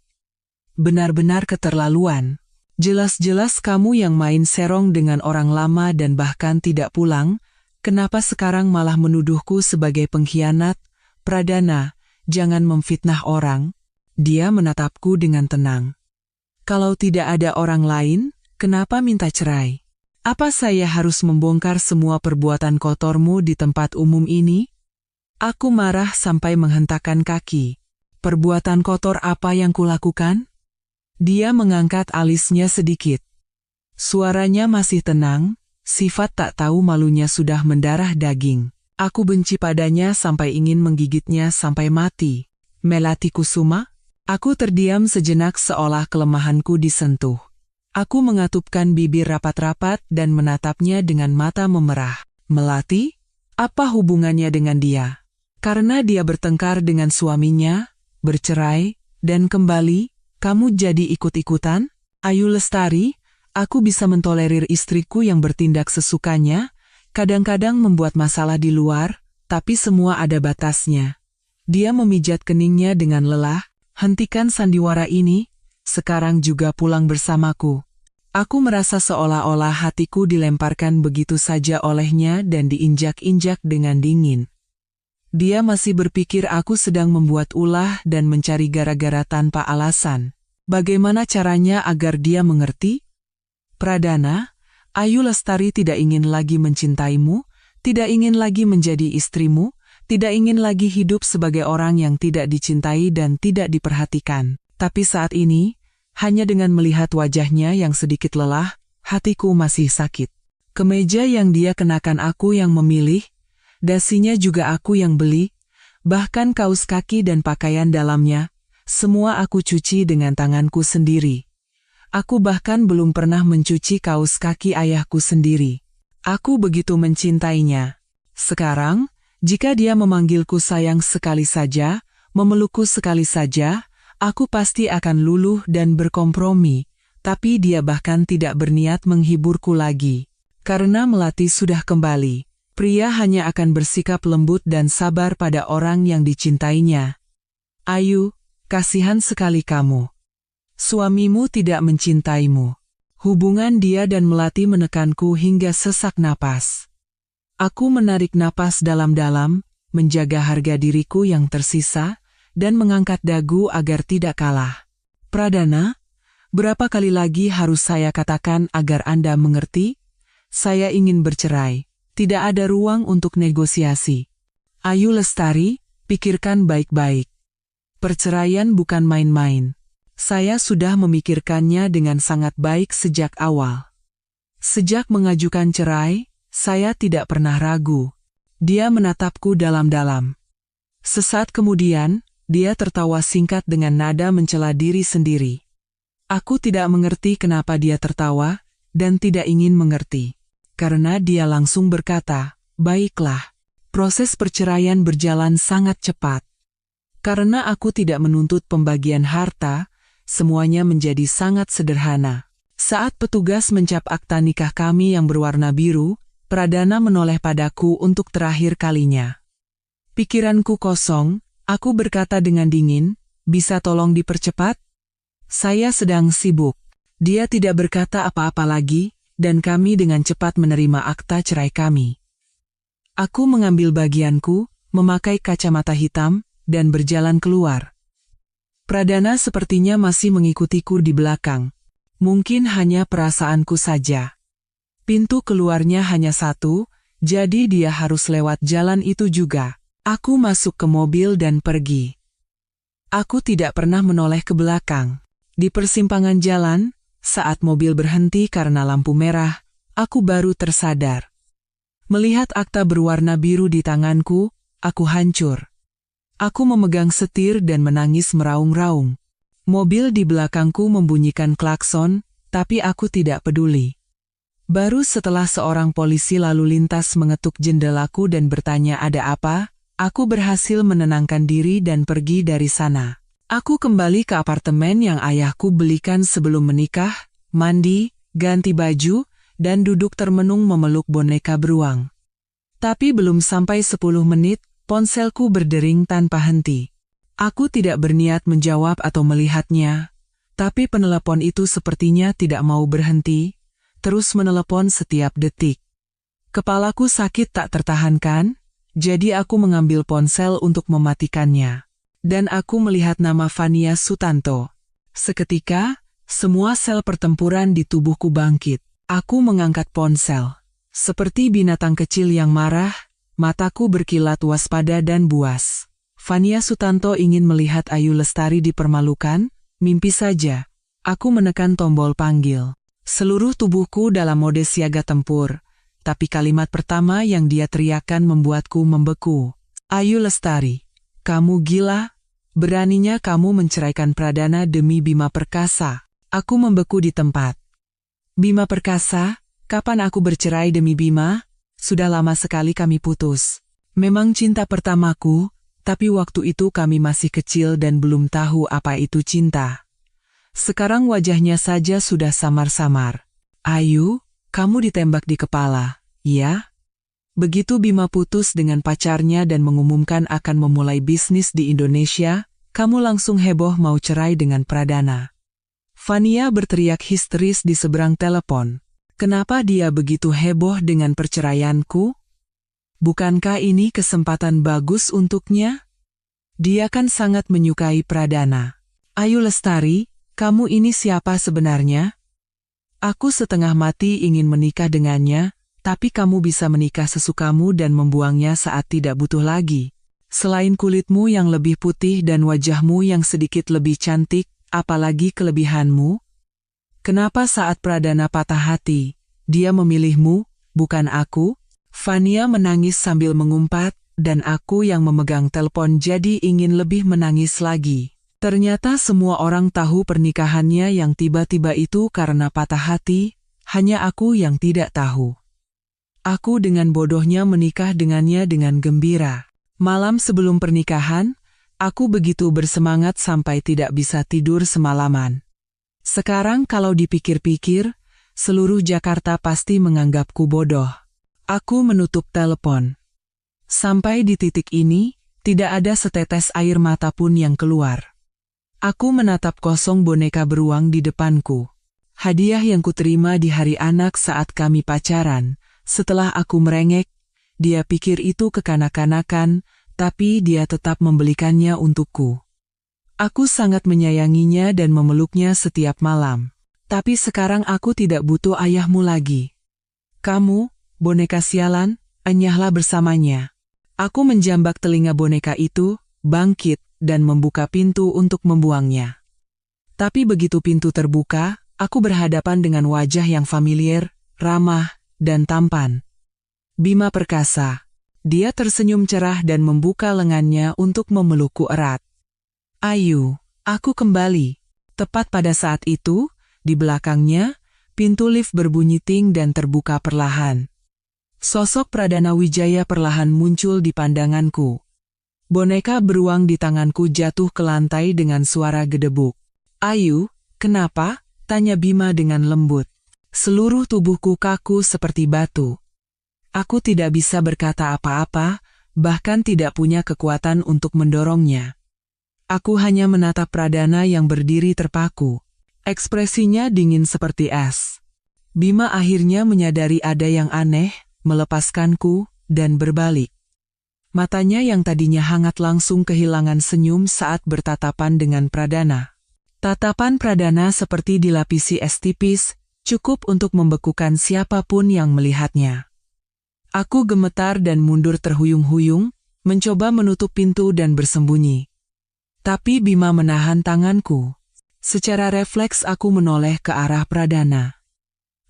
Benar-benar keterlaluan. Jelas-jelas kamu yang main serong dengan orang lama dan bahkan tidak pulang, kenapa sekarang malah menuduhku sebagai pengkhianat? Pradana, jangan memfitnah orang. Dia menatapku dengan tenang. "Kalau tidak ada orang lain, kenapa minta cerai? Apa saya harus membongkar semua perbuatan kotormu di tempat umum ini?" Aku marah sampai menghentakkan kaki. "Perbuatan kotor apa yang kulakukan?" Dia mengangkat alisnya sedikit. Suaranya masih tenang, sifat tak tahu malunya sudah mendarah daging. Aku benci padanya sampai ingin menggigitnya sampai mati. "Melati Kusuma?" Aku terdiam sejenak seolah kelemahanku disentuh. Aku mengatupkan bibir rapat-rapat dan menatapnya dengan mata memerah. "Melati? Apa hubungannya dengan dia? Karena dia bertengkar dengan suaminya, bercerai, dan kembali, kamu jadi ikut-ikutan?" "Ayu Lestari, aku bisa mentolerir istriku yang bertindak sesukanya, kadang-kadang membuat masalah di luar, tapi semua ada batasnya." Dia memijat keningnya dengan lelah. "Hentikan sandiwara ini, sekarang juga pulang bersamaku." Aku merasa seolah-olah hatiku dilemparkan begitu saja olehnya dan diinjak-injak dengan dingin. Dia masih berpikir aku sedang membuat ulah dan mencari gara-gara tanpa alasan. Bagaimana caranya agar dia mengerti? Pradana, Ayu Lestari tidak ingin lagi mencintaimu, tidak ingin lagi menjadi istrimu, tidak ingin lagi hidup sebagai orang yang tidak dicintai dan tidak diperhatikan. Tapi saat ini, hanya dengan melihat wajahnya yang sedikit lelah, hatiku masih sakit. Kemeja yang dia kenakan aku yang memilih, dasinya juga aku yang beli, bahkan kaos kaki dan pakaian dalamnya, semua aku cuci dengan tanganku sendiri. Aku bahkan belum pernah mencuci kaos kaki ayahku sendiri. Aku begitu mencintainya. Sekarang, jika dia memanggilku sayang sekali saja, memelukku sekali saja, aku pasti akan luluh dan berkompromi, tapi dia bahkan tidak berniat menghiburku lagi. Karena Melati sudah kembali, pria hanya akan bersikap lembut dan sabar pada orang yang dicintainya. Ayu, kasihan sekali kamu. Suamimu tidak mencintaimu. Hubungan dia dan Melati menekanku hingga sesak napas. Aku menarik napas dalam-dalam, menjaga harga diriku yang tersisa, dan mengangkat dagu agar tidak kalah. Pradana, berapa kali lagi harus saya katakan agar Anda mengerti? Saya ingin bercerai. Tidak ada ruang untuk negosiasi. Ayu Lestari, pikirkan baik-baik. Perceraian bukan main-main. Saya sudah memikirkannya dengan sangat baik sejak awal. Sejak mengajukan cerai, saya tidak pernah ragu. Dia menatapku dalam-dalam. Sesaat kemudian, dia tertawa singkat dengan nada mencela diri sendiri. Aku tidak mengerti kenapa dia tertawa, dan tidak ingin mengerti. Karena dia langsung berkata, baiklah. Proses perceraian berjalan sangat cepat. Karena aku tidak menuntut pembagian harta, semuanya menjadi sangat sederhana. Saat petugas mencap akta nikah kami yang berwarna biru, Pradana menoleh padaku untuk terakhir kalinya. Pikiranku kosong, aku berkata dengan dingin, bisa tolong dipercepat? Saya sedang sibuk. Dia tidak berkata apa-apa lagi, dan kami dengan cepat menerima akta cerai kami. Aku mengambil bagianku, memakai kacamata hitam, dan berjalan keluar. Pradana sepertinya masih mengikutiku di belakang. Mungkin hanya perasaanku saja. Pintu keluarnya hanya satu, jadi dia harus lewat jalan itu juga. Aku masuk ke mobil dan pergi. Aku tidak pernah menoleh ke belakang. Di persimpangan jalan, saat mobil berhenti karena lampu merah, aku baru tersadar. Melihat akta berwarna biru di tanganku, aku hancur. Aku memegang setir dan menangis meraung-raung. Mobil di belakangku membunyikan klakson, tapi aku tidak peduli. Baru setelah seorang polisi lalu lintas mengetuk jendelaku dan bertanya ada apa, aku berhasil menenangkan diri dan pergi dari sana. Aku kembali ke apartemen yang ayahku belikan sebelum menikah, mandi, ganti baju, dan duduk termenung memeluk boneka beruang. Tapi belum sampai 10 menit, ponselku berdering tanpa henti. Aku tidak berniat menjawab atau melihatnya, tapi penelepon itu sepertinya tidak mau berhenti, terus menelepon setiap detik. Kepalaku sakit tak tertahankan, jadi aku mengambil ponsel untuk mematikannya. Dan aku melihat nama Fania Sutanto. Seketika, semua sel pertempuran di tubuhku bangkit. Aku mengangkat ponsel. Seperti binatang kecil yang marah, mataku berkilat waspada dan buas. Fania Sutanto ingin melihat Ayu Lestari dipermalukan, mimpi saja. Aku menekan tombol panggil. Seluruh tubuhku dalam mode siaga tempur, tapi kalimat pertama yang dia teriakkan membuatku membeku. Ayu Lestari, kamu gila? Beraninya kamu menceraikan Pradana demi Bima Perkasa. Aku membeku di tempat. Bima Perkasa, kapan aku bercerai demi Bima? Sudah lama sekali kami putus. Memang cinta pertamaku, tapi waktu itu kami masih kecil dan belum tahu apa itu cinta. Sekarang wajahnya saja sudah samar-samar. Ayu, kamu ditembak di kepala, ya? Begitu Bima putus dengan pacarnya dan mengumumkan akan memulai bisnis di Indonesia, kamu langsung heboh mau cerai dengan Pradana. Fania berteriak histeris di seberang telepon. Kenapa dia begitu heboh dengan perceraianku? Bukankah ini kesempatan bagus untuknya? Dia kan sangat menyukai Pradana. Ayu Lestari, Kamu ini siapa sebenarnya? Aku setengah mati ingin menikah dengannya, tapi kamu bisa menikah sesukamu dan membuangnya saat tidak butuh lagi. Selain kulitmu yang lebih putih dan wajahmu yang sedikit lebih cantik, apalagi kelebihanmu? Kenapa saat Pradana patah hati, dia memilihmu, bukan aku? Fania menangis sambil mengumpat, dan aku yang memegang telepon jadi ingin lebih menangis lagi. Ternyata semua orang tahu pernikahannya yang tiba-tiba itu karena patah hati, hanya aku yang tidak tahu. Aku dengan bodohnya menikah dengannya dengan gembira. Malam sebelum pernikahan, aku begitu bersemangat sampai tidak bisa tidur semalaman. Sekarang kalau dipikir-pikir, seluruh Jakarta pasti menganggapku bodoh. Aku menutup telepon. Sampai di titik ini, tidak ada setetes air mata pun yang keluar. Aku menatap kosong boneka beruang di depanku. Hadiah yang kuterima di hari anak saat kami pacaran. Setelah aku merengek, dia pikir itu kekanak-kanakan, tapi dia tetap membelikannya untukku. Aku sangat menyayanginya dan memeluknya setiap malam. Tapi sekarang aku tidak butuh ayahmu lagi. Kamu, boneka sialan, enyahlah bersamanya. Aku menjambak telinga boneka itu, bangkit, dan membuka pintu untuk membuangnya. Tapi begitu pintu terbuka, aku berhadapan dengan wajah yang familiar, ramah, dan tampan. Bima Perkasa. Dia tersenyum cerah dan membuka lengannya untuk memelukku erat. Ayu, aku kembali. Tepat pada saat itu, di belakangnya, pintu lift berbunyi ting dan terbuka perlahan. Sosok Pradana Wijaya perlahan muncul di pandanganku. Boneka beruang di tanganku jatuh ke lantai dengan suara gedebuk. Ayu, kenapa? Tanya Bima dengan lembut. Seluruh tubuhku kaku seperti batu. Aku tidak bisa berkata apa-apa, bahkan tidak punya kekuatan untuk mendorongnya. Aku hanya menatap Pradana yang berdiri terpaku. Ekspresinya dingin seperti es. Bima akhirnya menyadari ada yang aneh, melepaskanku, dan berbalik. Matanya yang tadinya hangat langsung kehilangan senyum saat bertatapan dengan Pradana. Tatapan Pradana seperti dilapisi es tipis, cukup untuk membekukan siapapun yang melihatnya. Aku gemetar dan mundur terhuyung-huyung, mencoba menutup pintu dan bersembunyi. Tapi Bima menahan tanganku. Secara refleks aku menoleh ke arah Pradana.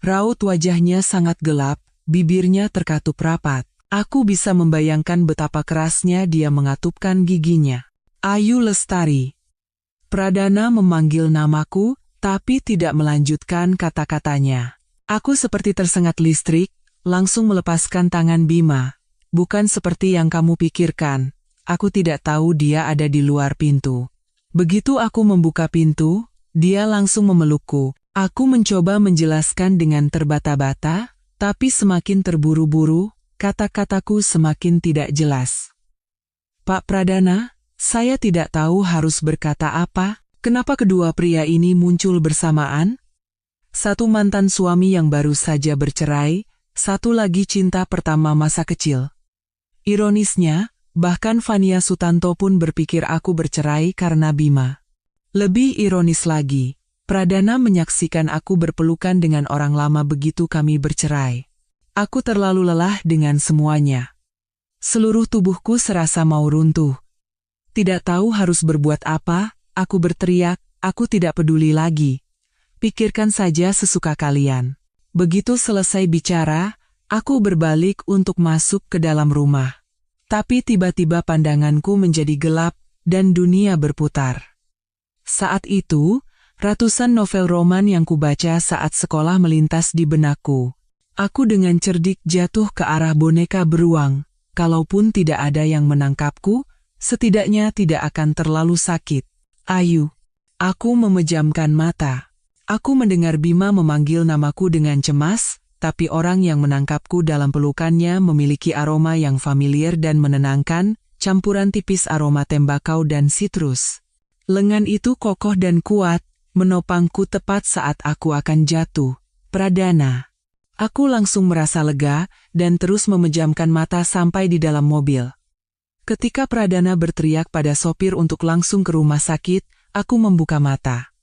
Raut wajahnya sangat gelap, bibirnya terkatup rapat. Aku bisa membayangkan betapa kerasnya dia mengatupkan giginya. Ayu Lestari. Pradana memanggil namaku, tapi tidak melanjutkan kata-katanya. Aku seperti tersengat listrik, langsung melepaskan tangan Bima. Bukan seperti yang kamu pikirkan, aku tidak tahu dia ada di luar pintu. Begitu aku membuka pintu, dia langsung memelukku. Aku mencoba menjelaskan dengan terbata-bata, tapi semakin terburu-buru, kata-kataku semakin tidak jelas. Pak Pradana, saya tidak tahu harus berkata apa. Kenapa kedua pria ini muncul bersamaan? Satu mantan suami yang baru saja bercerai, satu lagi cinta pertama masa kecil. Ironisnya, bahkan Fania Sutanto pun berpikir aku bercerai karena Bima. Lebih ironis lagi, Pradana menyaksikan aku berpelukan dengan orang lama begitu kami bercerai. Aku terlalu lelah dengan semuanya. Seluruh tubuhku serasa mau runtuh. Tidak tahu harus berbuat apa, aku berteriak, aku tidak peduli lagi. Pikirkan saja sesuka kalian. Begitu selesai bicara, aku berbalik untuk masuk ke dalam rumah. Tapi tiba-tiba pandanganku menjadi gelap, dan dunia berputar. Saat itu, ratusan novel roman yang kubaca saat sekolah melintas di benakku. Aku dengan cerdik jatuh ke arah boneka beruang. Kalaupun tidak ada yang menangkapku, setidaknya tidak akan terlalu sakit. Ayu. Aku memejamkan mata. Aku mendengar Bima memanggil namaku dengan cemas, tapi orang yang menangkapku dalam pelukannya memiliki aroma yang familiar dan menenangkan, campuran tipis aroma tembakau dan sitrus. Lengan itu kokoh dan kuat, menopangku tepat saat aku akan jatuh. Pradana. Aku langsung merasa lega, dan terus memejamkan mata sampai di dalam mobil. Ketika Pradana berteriak pada sopir untuk langsung ke rumah sakit, aku membuka mata.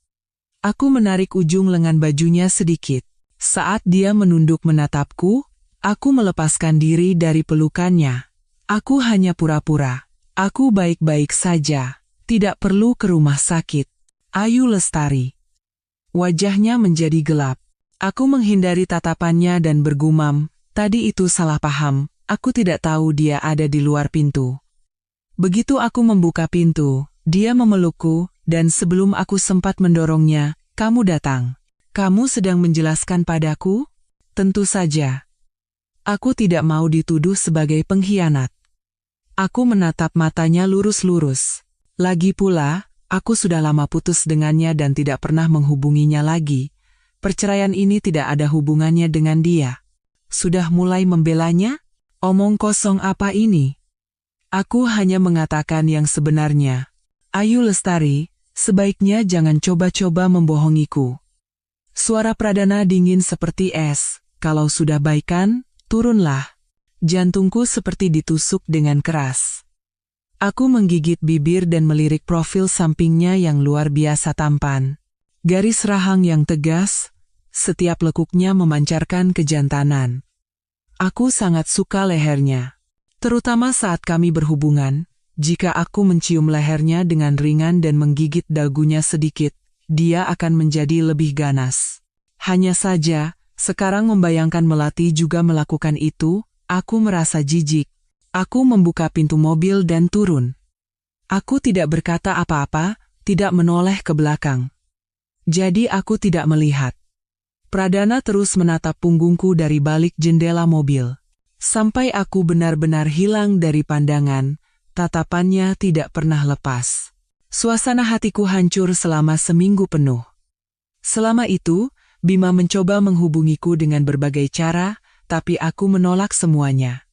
Aku menarik ujung lengan bajunya sedikit. Saat dia menunduk menatapku, aku melepaskan diri dari pelukannya. Aku hanya pura-pura. Aku baik-baik saja. Tidak perlu ke rumah sakit. Ayu Lestari. Wajahnya menjadi gelap. Aku menghindari tatapannya dan bergumam, tadi itu salah paham, aku tidak tahu dia ada di luar pintu. Begitu aku membuka pintu, dia memelukku, dan sebelum aku sempat mendorongnya, kamu datang. Kamu sedang menjelaskan padaku? Tentu saja. Aku tidak mau dituduh sebagai pengkhianat. Aku menatap matanya lurus-lurus. Lagi pula, aku sudah lama putus dengannya dan tidak pernah menghubunginya lagi. Perceraian ini tidak ada hubungannya dengan dia. Sudah mulai membelanya? Omong kosong apa ini? Aku hanya mengatakan yang sebenarnya. Ayu Lestari, sebaiknya jangan coba-coba membohongiku. Suara Pradana dingin seperti es. Kalau sudah baikan, turunlah. Jantungku seperti ditusuk dengan keras. Aku menggigit bibir dan melirik profil sampingnya yang luar biasa tampan. Garis rahang yang tegas, setiap lekuknya memancarkan kejantanan. Aku sangat suka lehernya. Terutama saat kami berhubungan, jika aku mencium lehernya dengan ringan dan menggigit dagunya sedikit, dia akan menjadi lebih ganas. Hanya saja, sekarang membayangkan Melati juga melakukan itu, aku merasa jijik. Aku membuka pintu mobil dan turun. Aku tidak berkata apa-apa, tidak menoleh ke belakang. Jadi aku tidak melihat. Pradana terus menatap punggungku dari balik jendela mobil. Sampai aku benar-benar hilang dari pandangan, tatapannya tidak pernah lepas. Suasana hatiku hancur selama seminggu penuh. Selama itu, Bima mencoba menghubungiku dengan berbagai cara, tapi aku menolak semuanya.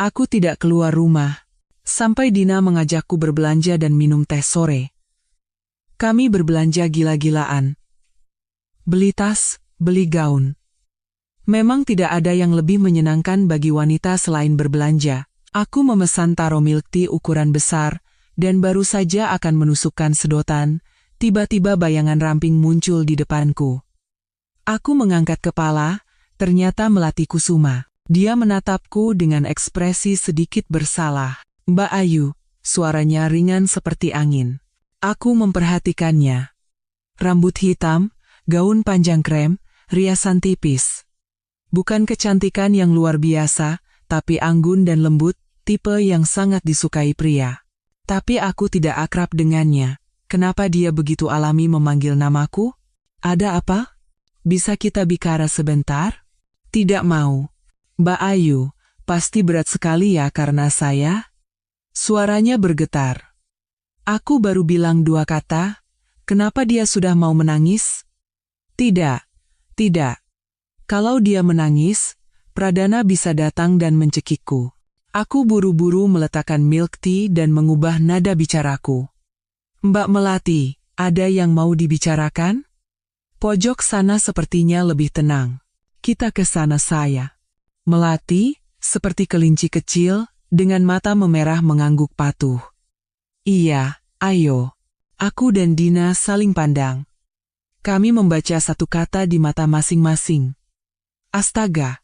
Aku tidak keluar rumah, sampai Dina mengajakku berbelanja dan minum teh sore. Kami berbelanja gila-gilaan. Beli tas, beli gaun. Memang tidak ada yang lebih menyenangkan bagi wanita selain berbelanja. Aku memesan taro milk tea ukuran besar, dan baru saja akan menusukkan sedotan, tiba-tiba bayangan ramping muncul di depanku. Aku mengangkat kepala, ternyata Melati Kusuma. Dia menatapku dengan ekspresi sedikit bersalah. Mbak Ayu, suaranya ringan seperti angin. Aku memperhatikannya. Rambut hitam, gaun panjang krem, riasan tipis. Bukan kecantikan yang luar biasa, tapi anggun dan lembut, tipe yang sangat disukai pria. Tapi aku tidak akrab dengannya. Kenapa dia begitu alami memanggil namaku? Ada apa? Bisa kita bicara sebentar? Tidak mau. Mbak Ayu, pasti berat sekali ya karena saya? Suaranya bergetar. Aku baru bilang 2 kata, kenapa dia sudah mau menangis? Tidak, tidak. Kalau dia menangis, Pradana bisa datang dan mencekikku. Aku buru-buru meletakkan milk tea dan mengubah nada bicaraku. Mbak Melati, ada yang mau dibicarakan? Pojok sana sepertinya lebih tenang. Kita ke sana saya. Melati, seperti kelinci kecil, dengan mata memerah mengangguk patuh. Iya, ayo. Aku dan Dina saling pandang. Kami membaca satu kata di mata masing-masing. Astaga.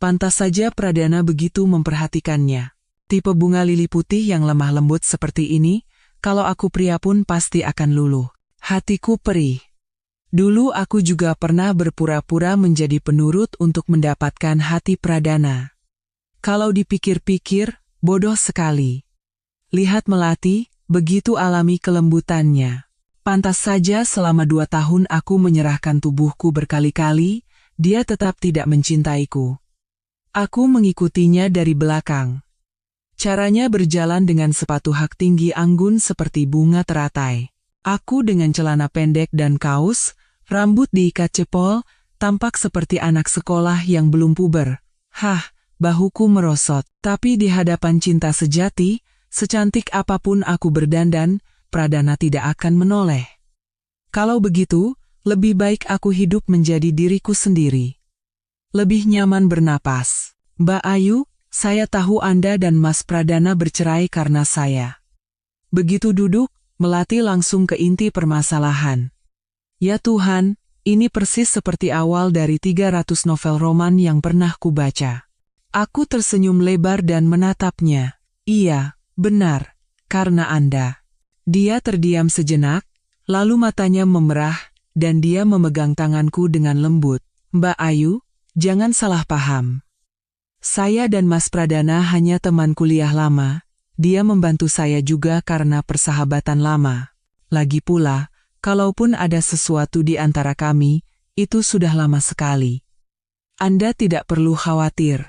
Pantas saja Pradana begitu memperhatikannya. Tipe bunga lili putih yang lemah lembut seperti ini, kalau aku pria pun pasti akan luluh. Hatiku perih. Dulu aku juga pernah berpura-pura menjadi penurut untuk mendapatkan hati Pradana. Kalau dipikir-pikir, bodoh sekali. Lihat Melati, begitu alami kelembutannya. Pantas saja selama 2 tahun aku menyerahkan tubuhku berkali-kali, dia tetap tidak mencintaiku. Aku mengikutinya dari belakang. Caranya berjalan dengan sepatu hak tinggi anggun seperti bunga teratai. Aku dengan celana pendek dan kaos, rambut diikat cepol, tampak seperti anak sekolah yang belum puber. Bahuku merosot. Tapi di hadapan cinta sejati, secantik apapun aku berdandan, Pradana tidak akan menoleh. Kalau begitu, lebih baik aku hidup menjadi diriku sendiri. Lebih nyaman bernapas. Mbak Ayu, saya tahu Anda dan Mas Pradana bercerai karena saya. Begitu duduk, Melati langsung ke inti permasalahan. Ya Tuhan, ini persis seperti awal dari 300 novel roman yang pernah kubaca. Aku tersenyum lebar dan menatapnya. Iya, benar, karena Anda. Dia terdiam sejenak, lalu matanya memerah, dan dia memegang tanganku dengan lembut. Mbak Ayu, jangan salah paham. Saya dan Mas Pradana hanya teman kuliah lama. Dia membantu saya juga karena persahabatan lama. Lagi pula, kalaupun ada sesuatu di antara kami, itu sudah lama sekali. Anda tidak perlu khawatir.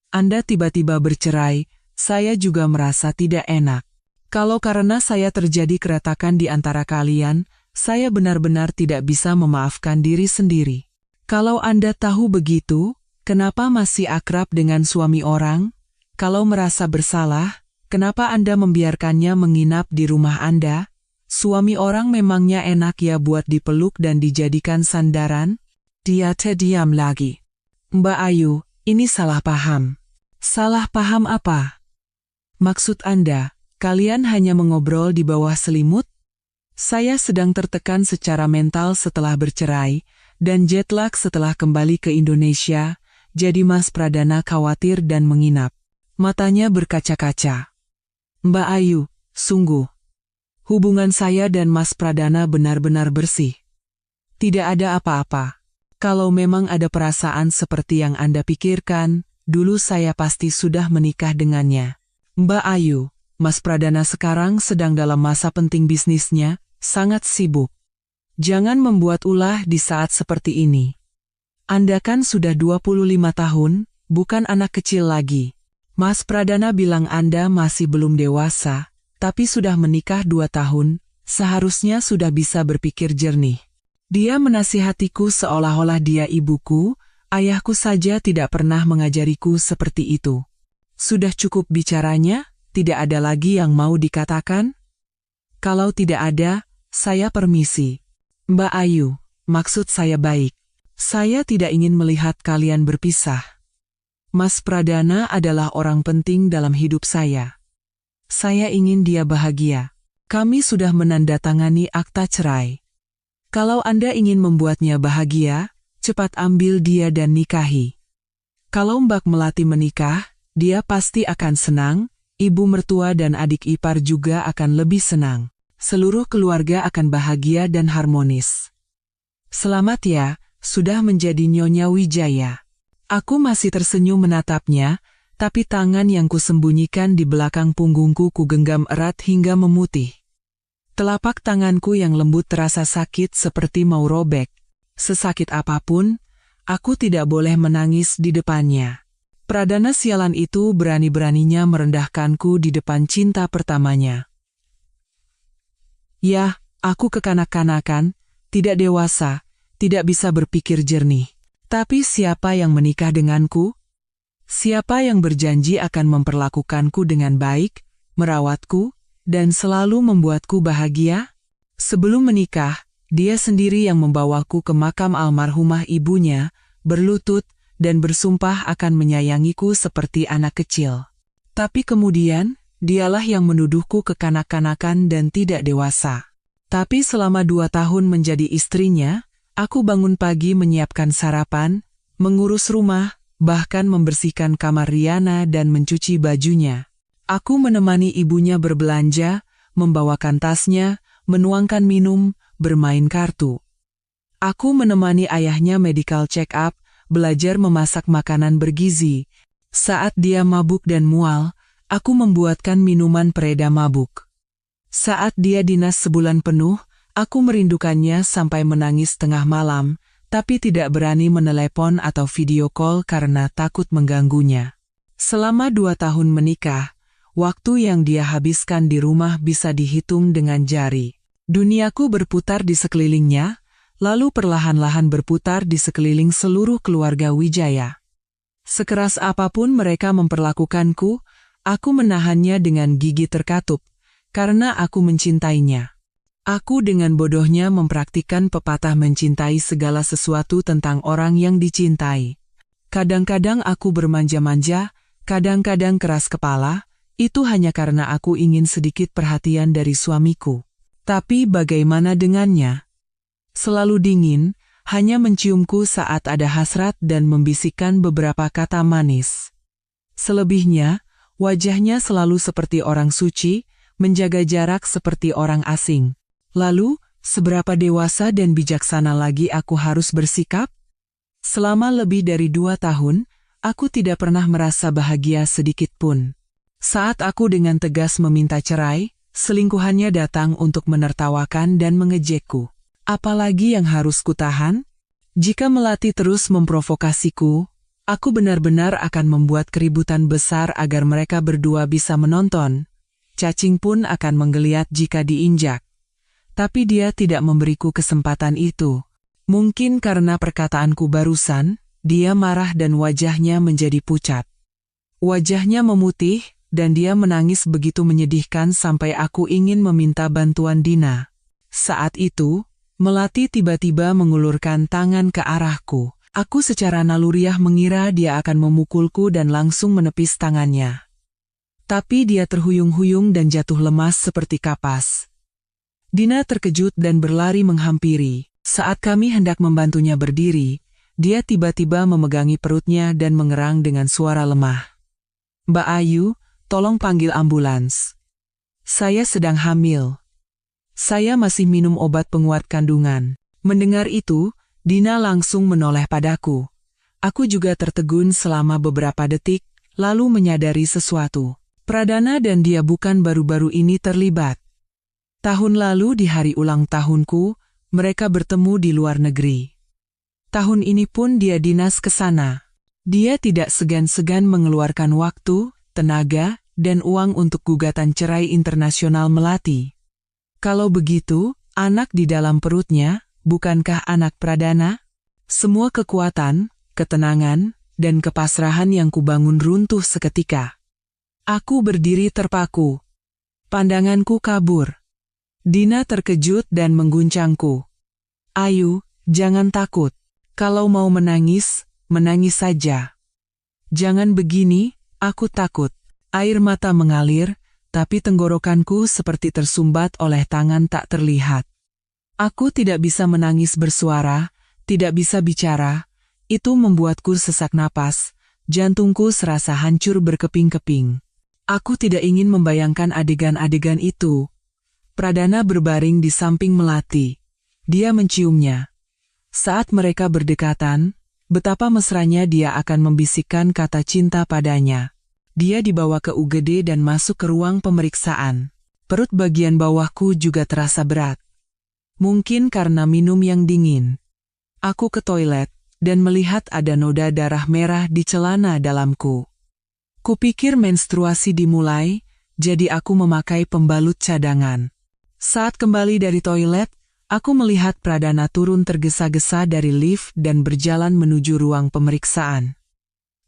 Anda tiba-tiba bercerai, saya juga merasa tidak enak. Kalau karena saya terjadi keretakan di antara kalian, saya benar-benar tidak bisa memaafkan diri sendiri. Kalau Anda tahu begitu, kenapa masih akrab dengan suami orang? Kalau merasa bersalah, kenapa Anda membiarkannya menginap di rumah Anda? Suami orang memangnya enak ya buat dipeluk dan dijadikan sandaran? Dia terdiam lagi. Mbak Ayu, ini salah paham. Salah paham apa? Maksud Anda, kalian hanya mengobrol di bawah selimut? Saya sedang tertekan secara mental setelah bercerai, dan jet lag setelah kembali ke Indonesia, jadi Mas Pradana khawatir dan menginap. Matanya berkaca-kaca. Mbak Ayu, sungguh. Hubungan saya dan Mas Pradana benar-benar bersih. Tidak ada apa-apa. Kalau memang ada perasaan seperti yang Anda pikirkan, dulu saya pasti sudah menikah dengannya. Mbak Ayu, Mas Pradana sekarang sedang dalam masa penting bisnisnya, sangat sibuk. Jangan membuat ulah di saat seperti ini. Anda kan sudah 25 tahun, bukan anak kecil lagi. Mas Pradana bilang Anda masih belum dewasa, tapi sudah menikah 2 tahun, seharusnya sudah bisa berpikir jernih. Dia menasihatiku seolah-olah dia ibuku, ayahku saja tidak pernah mengajariku seperti itu. Sudah cukup bicaranya, tidak ada lagi yang mau dikatakan? Kalau tidak ada, saya permisi. Mbak Ayu, maksud saya baik. Saya tidak ingin melihat kalian berpisah. Mas Pradana adalah orang penting dalam hidup saya. Saya ingin dia bahagia. Kami sudah menandatangani akta cerai. Kalau Anda ingin membuatnya bahagia, cepat ambil dia dan nikahi. Kalau Mbak Melati menikah, dia pasti akan senang, ibu mertua dan adik ipar juga akan lebih senang. Seluruh keluarga akan bahagia dan harmonis. Selamat ya, sudah menjadi Nyonya Wijaya. Aku masih tersenyum menatapnya, tapi tangan yang kusembunyikan di belakang punggungku kugenggam erat hingga memutih. Telapak tanganku yang lembut terasa sakit seperti mau robek. Sesakit apapun, aku tidak boleh menangis di depannya. Pradana sialan itu berani-beraninya merendahkanku di depan cinta pertamanya. Ya, aku kekanak-kanakan, tidak dewasa, tidak bisa berpikir jernih. Tapi siapa yang menikah denganku? Siapa yang berjanji akan memperlakukanku dengan baik, merawatku, dan selalu membuatku bahagia? Sebelum menikah, dia sendiri yang membawaku ke makam almarhumah ibunya, berlutut, dan bersumpah akan menyayangiku seperti anak kecil. Tapi kemudian, dialah yang menuduhku kekanak-kanakan dan tidak dewasa. Tapi selama 2 tahun menjadi istrinya, aku bangun pagi menyiapkan sarapan, mengurus rumah, bahkan membersihkan kamar Riana dan mencuci bajunya. Aku menemani ibunya berbelanja, membawakan tasnya, menuangkan minum, bermain kartu. Aku menemani ayahnya medical check-up, belajar memasak makanan bergizi. Saat dia mabuk dan mual, aku membuatkan minuman pereda mabuk. Saat dia dinas sebulan penuh, aku merindukannya sampai menangis tengah malam, tapi tidak berani menelepon atau video call karena takut mengganggunya. Selama 2 tahun menikah, waktu yang dia habiskan di rumah bisa dihitung dengan jari. Duniaku berputar di sekelilingnya, lalu perlahan-lahan berputar di sekeliling seluruh keluarga Wijaya. Sekeras apapun mereka memperlakukanku, aku menahannya dengan gigi terkatup, karena aku mencintainya. Aku dengan bodohnya mempraktikkan pepatah mencintai segala sesuatu tentang orang yang dicintai. Kadang-kadang aku bermanja-manja, kadang-kadang keras kepala, itu hanya karena aku ingin sedikit perhatian dari suamiku. Tapi bagaimana dengannya? Selalu dingin, hanya menciumku saat ada hasrat dan membisikkan beberapa kata manis. Selebihnya, wajahnya selalu seperti orang suci, menjaga jarak seperti orang asing. Lalu, seberapa dewasa dan bijaksana lagi aku harus bersikap? Selama lebih dari 2 tahun, aku tidak pernah merasa bahagia sedikit pun. Saat aku dengan tegas meminta cerai, selingkuhannya datang untuk menertawakan dan mengejekku. Apalagi yang harus kutahan? Jika Melati terus memprovokasiku, aku benar-benar akan membuat keributan besar agar mereka berdua bisa menonton. Cacing pun akan menggeliat jika diinjak. Tapi dia tidak memberiku kesempatan itu. Mungkin karena perkataanku barusan, dia marah dan wajahnya menjadi pucat. Wajahnya memutih, dan dia menangis begitu menyedihkan sampai aku ingin meminta bantuan Dina. Saat itu, Melati tiba-tiba mengulurkan tangan ke arahku. Aku secara naluriah mengira dia akan memukulku dan langsung menepis tangannya. Tapi dia terhuyung-huyung dan jatuh lemas seperti kapas. Dina terkejut dan berlari menghampiri. Saat kami hendak membantunya berdiri, dia tiba-tiba memegangi perutnya dan mengerang dengan suara lemah. "Mbak Ayu, tolong panggil ambulans. Saya sedang hamil. Saya masih minum obat penguat kandungan." Mendengar itu, Dina langsung menoleh padaku. Aku juga tertegun selama beberapa detik, lalu menyadari sesuatu. Pradana dan dia bukan baru-baru ini terlibat. Tahun lalu di hari ulang tahunku, mereka bertemu di luar negeri. Tahun ini pun dia dinas ke sana. Dia tidak segan-segan mengeluarkan waktu, tenaga, dan uang untuk gugatan cerai internasional Melati. Kalau begitu, anak di dalam perutnya, bukankah anak Pradana? Semua kekuatan, ketenangan, dan kepasrahan yang kubangun runtuh seketika. Aku berdiri terpaku. Pandanganku kabur. Dina terkejut dan mengguncangku. "Ayu, jangan takut. Kalau mau menangis, menangis saja. Jangan begini, aku takut." Air mata mengalir, tapi tenggorokanku seperti tersumbat oleh tangan tak terlihat. Aku tidak bisa menangis bersuara, tidak bisa bicara. Itu membuatku sesak napas, jantungku serasa hancur berkeping-keping. Aku tidak ingin membayangkan adegan-adegan itu. Pradana berbaring di samping Melati. Dia menciumnya. Saat mereka berdekatan, betapa mesranya dia akan membisikkan kata cinta padanya. Dia dibawa ke UGD dan masuk ke ruang pemeriksaan. Perut bagian bawahku juga terasa berat. Mungkin karena minum yang dingin. Aku ke toilet dan melihat ada noda darah merah di celana dalamku. Kupikir menstruasi dimulai, jadi aku memakai pembalut cadangan. Saat kembali dari toilet, aku melihat Pradana turun tergesa-gesa dari lift dan berjalan menuju ruang pemeriksaan.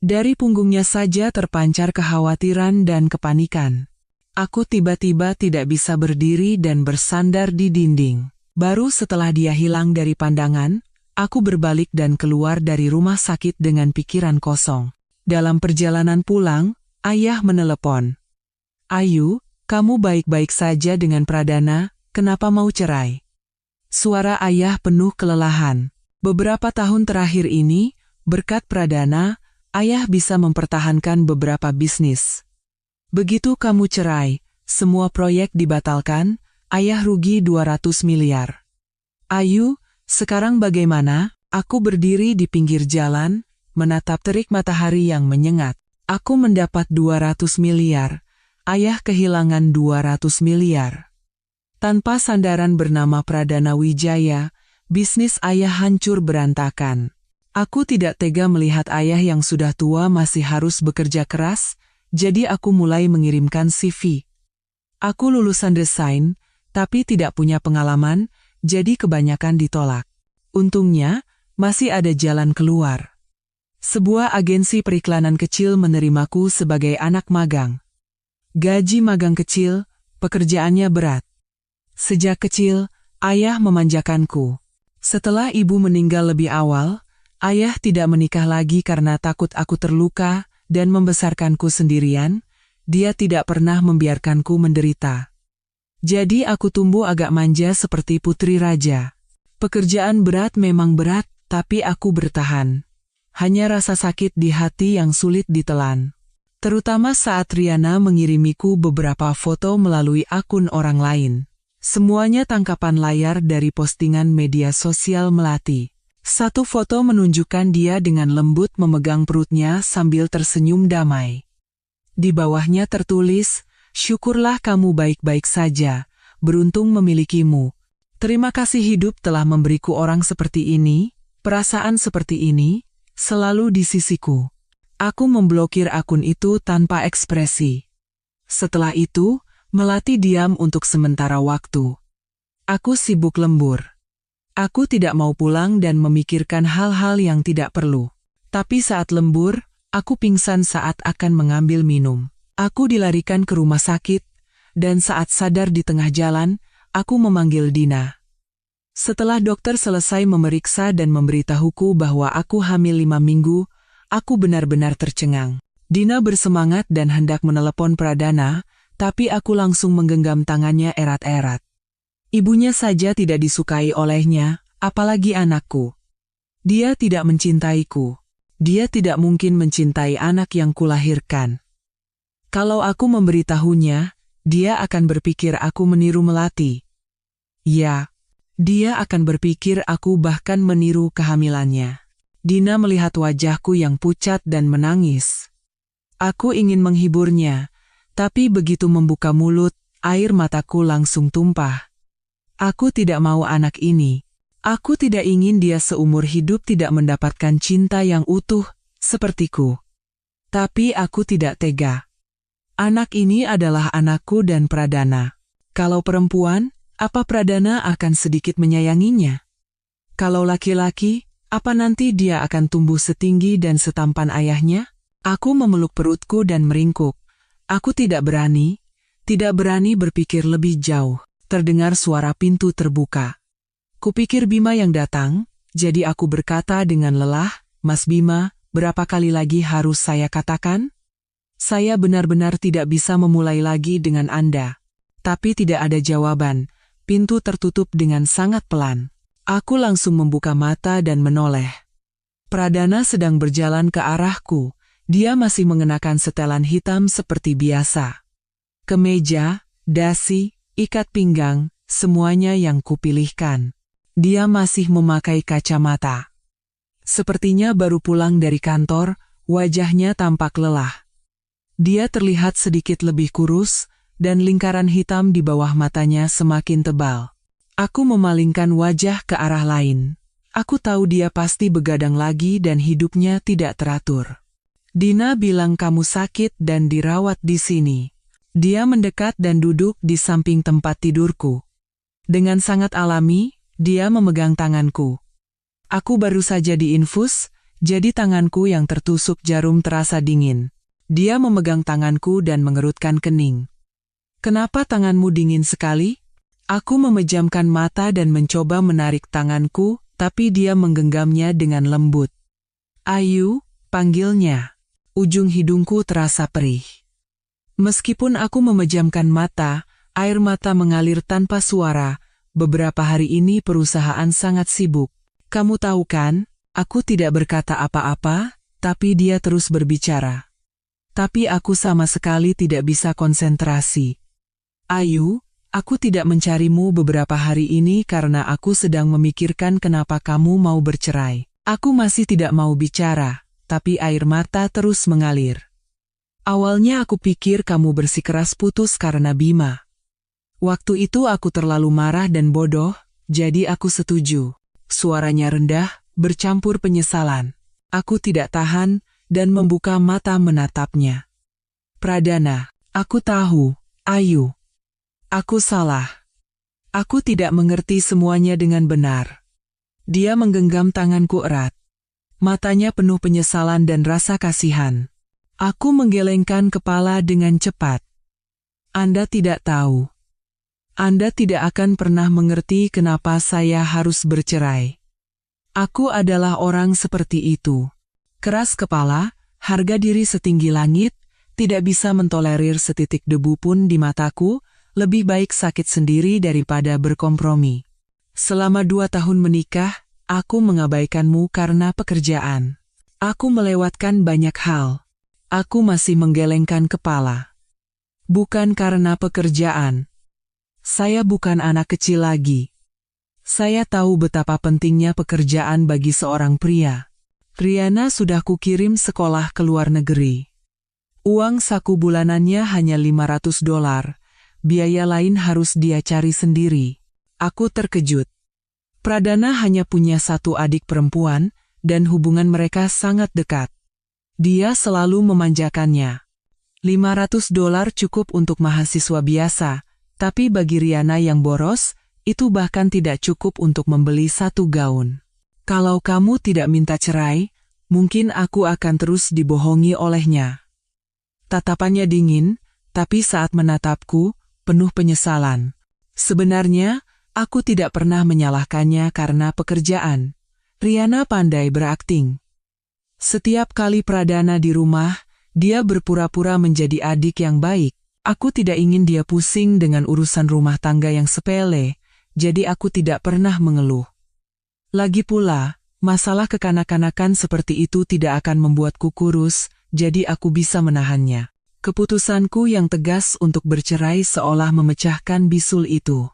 Dari punggungnya saja terpancar kekhawatiran dan kepanikan. Aku tiba-tiba tidak bisa berdiri dan bersandar di dinding. Baru setelah dia hilang dari pandangan, aku berbalik dan keluar dari rumah sakit dengan pikiran kosong. Dalam perjalanan pulang, ayah menelepon. "Ayu, kamu baik-baik saja dengan Pradana, kenapa mau cerai?" Suara ayah penuh kelelahan. Beberapa tahun terakhir ini, berkat Pradana, ayah bisa mempertahankan beberapa bisnis. Begitu kamu cerai, semua proyek dibatalkan, ayah rugi 200 miliar. "Ayu, sekarang bagaimana?" Aku berdiri di pinggir jalan, menatap terik matahari yang menyengat. Aku mendapat 200 miliar, ayah kehilangan 200 miliar. Tanpa sandaran bernama Pradana Wijaya, bisnis ayah hancur berantakan. Aku tidak tega melihat ayah yang sudah tua masih harus bekerja keras, jadi aku mulai mengirimkan CV. Aku lulusan desain, tapi tidak punya pengalaman, jadi kebanyakan ditolak. Untungnya, masih ada jalan keluar. Sebuah agensi periklanan kecil menerimaku sebagai anak magang. Gaji magang kecil, pekerjaannya berat. Sejak kecil, ayah memanjakanku. Setelah ibu meninggal lebih awal, ayah tidak menikah lagi karena takut aku terluka dan membesarkanku sendirian. Dia tidak pernah membiarkanku menderita. Jadi aku tumbuh agak manja seperti putri raja. Pekerjaan berat memang berat, tapi aku bertahan. Hanya rasa sakit di hati yang sulit ditelan. Terutama saat Riana mengirimiku beberapa foto melalui akun orang lain. Semuanya tangkapan layar dari postingan media sosial Melati. Satu foto menunjukkan dia dengan lembut memegang perutnya sambil tersenyum damai. Di bawahnya tertulis, "Syukurlah kamu baik-baik saja, beruntung memilikimu. Terima kasih hidup telah memberiku orang seperti ini, perasaan seperti ini, selalu di sisiku." Aku memblokir akun itu tanpa ekspresi. Setelah itu, Melati diam untuk sementara waktu. Aku sibuk lembur. Aku tidak mau pulang dan memikirkan hal-hal yang tidak perlu. Tapi saat lembur, aku pingsan saat akan mengambil minum. Aku dilarikan ke rumah sakit, dan saat sadar di tengah jalan, aku memanggil Dina. Setelah dokter selesai memeriksa dan memberitahuku bahwa aku hamil 5 minggu, aku benar-benar tercengang. Dina bersemangat dan hendak menelepon Pradana, tapi aku langsung menggenggam tangannya erat-erat. Ibunya saja tidak disukai olehnya, apalagi anakku. Dia tidak mencintaiku. Dia tidak mungkin mencintai anak yang kulahirkan. Kalau aku memberitahunya, dia akan berpikir aku meniru Melati. Ya, dia akan berpikir aku bahkan meniru kehamilannya. Dina melihat wajahku yang pucat dan menangis. Aku ingin menghiburnya, tapi begitu membuka mulut, air mataku langsung tumpah. Aku tidak mau anak ini. Aku tidak ingin dia seumur hidup tidak mendapatkan cinta yang utuh, sepertiku. Tapi aku tidak tega. Anak ini adalah anakku dan Pradana. Kalau perempuan, apa Pradana akan sedikit menyayanginya? Kalau laki-laki, apa nanti dia akan tumbuh setinggi dan setampan ayahnya? Aku memeluk perutku dan meringkuk. Aku tidak berani berpikir lebih jauh. Terdengar suara pintu terbuka. Kupikir Bima yang datang, jadi aku berkata dengan lelah, "Mas Bima, berapa kali lagi harus saya katakan? Saya benar-benar tidak bisa memulai lagi dengan Anda." Tapi tidak ada jawaban, pintu tertutup dengan sangat pelan. Aku langsung membuka mata dan menoleh. Pradana sedang berjalan ke arahku, dia masih mengenakan setelan hitam seperti biasa. Kemeja, dasi, ikat pinggang, semuanya yang kupilihkan. Dia masih memakai kacamata. Sepertinya baru pulang dari kantor, wajahnya tampak lelah. Dia terlihat sedikit lebih kurus, dan lingkaran hitam di bawah matanya semakin tebal. Aku memalingkan wajah ke arah lain. Aku tahu dia pasti begadang lagi dan hidupnya tidak teratur. Dina bilang kamu sakit dan dirawat di sini. Dia mendekat dan duduk di samping tempat tidurku. Dengan sangat alami, dia memegang tanganku. Aku baru saja diinfus, jadi tanganku yang tertusuk jarum terasa dingin. Dia memegang tanganku dan mengerutkan kening. "Kenapa tanganmu dingin sekali?" Aku memejamkan mata dan mencoba menarik tanganku, tapi dia menggenggamnya dengan lembut. "Ayu," panggilnya. Ujung hidungku terasa perih. Meskipun aku memejamkan mata, air mata mengalir tanpa suara. Beberapa hari ini perusahaan sangat sibuk. Kamu tahu kan, aku tidak berkata apa-apa, tapi dia terus berbicara. Tapi aku sama sekali tidak bisa konsentrasi. "Ayu, aku tidak mencarimu beberapa hari ini karena aku sedang memikirkan kenapa kamu mau bercerai." Aku masih tidak mau bicara, tapi air mata terus mengalir. "Awalnya aku pikir kamu bersikeras putus karena Bima. Waktu itu aku terlalu marah dan bodoh, jadi aku setuju." Suaranya rendah, bercampur penyesalan. Aku tidak tahan, dan membuka mata menatapnya. "Pradana, aku tahu, Ayu. Aku salah. Aku tidak mengerti semuanya dengan benar." Dia menggenggam tanganku erat. Matanya penuh penyesalan dan rasa kasihan. Aku menggelengkan kepala dengan cepat. "Anda tidak tahu. Anda tidak akan pernah mengerti kenapa saya harus bercerai. Aku adalah orang seperti itu. Keras kepala, harga diri setinggi langit, tidak bisa mentolerir setitik debu pun di mataku, lebih baik sakit sendiri daripada berkompromi. Selama 2 tahun menikah, aku mengabaikanmu karena pekerjaan. Aku melewatkan banyak hal. Aku masih menggelengkan kepala. Bukan karena pekerjaan. Saya bukan anak kecil lagi. Saya tahu betapa pentingnya pekerjaan bagi seorang pria. Riana sudah kukirim sekolah ke luar negeri. Uang saku bulanannya hanya $500. Biaya lain harus dia cari sendiri. Aku terkejut. Pradana hanya punya satu adik perempuan, dan hubungan mereka sangat dekat. Dia selalu memanjakannya. $500 cukup untuk mahasiswa biasa, tapi bagi Riana yang boros, itu bahkan tidak cukup untuk membeli satu gaun. Kalau kamu tidak minta cerai, mungkin aku akan terus dibohongi olehnya. Tatapannya dingin, tapi saat menatapku, penuh penyesalan. Sebenarnya, aku tidak pernah menyalahkannya karena pekerjaan. Riana pandai berakting. Setiap kali Pradana di rumah, dia berpura-pura menjadi adik yang baik. Aku tidak ingin dia pusing dengan urusan rumah tangga yang sepele, jadi aku tidak pernah mengeluh. Lagi pula, masalah kekanak-kanakan seperti itu tidak akan membuatku kurus, jadi aku bisa menahannya. Keputusanku yang tegas untuk bercerai seolah memecahkan bisul itu.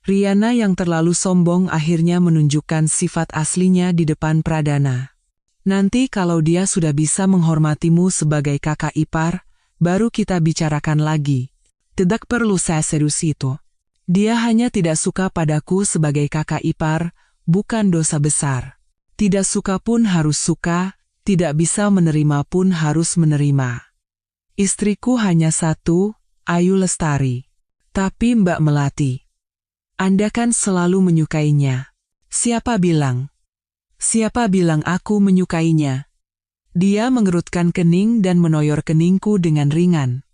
Riana yang terlalu sombong akhirnya menunjukkan sifat aslinya di depan Pradana. Nanti kalau dia sudah bisa menghormatimu sebagai kakak ipar, baru kita bicarakan lagi. Tidak perlu saya serius itu. Dia hanya tidak suka padaku sebagai kakak ipar, bukan dosa besar. Tidak suka pun harus suka, tidak bisa menerima pun harus menerima. Istriku hanya satu, Ayu Lestari. Tapi Mbak Melati, Anda kan selalu menyukainya. Siapa bilang? Siapa bilang aku menyukainya? Dia mengerutkan kening dan menoyor keningku dengan ringan.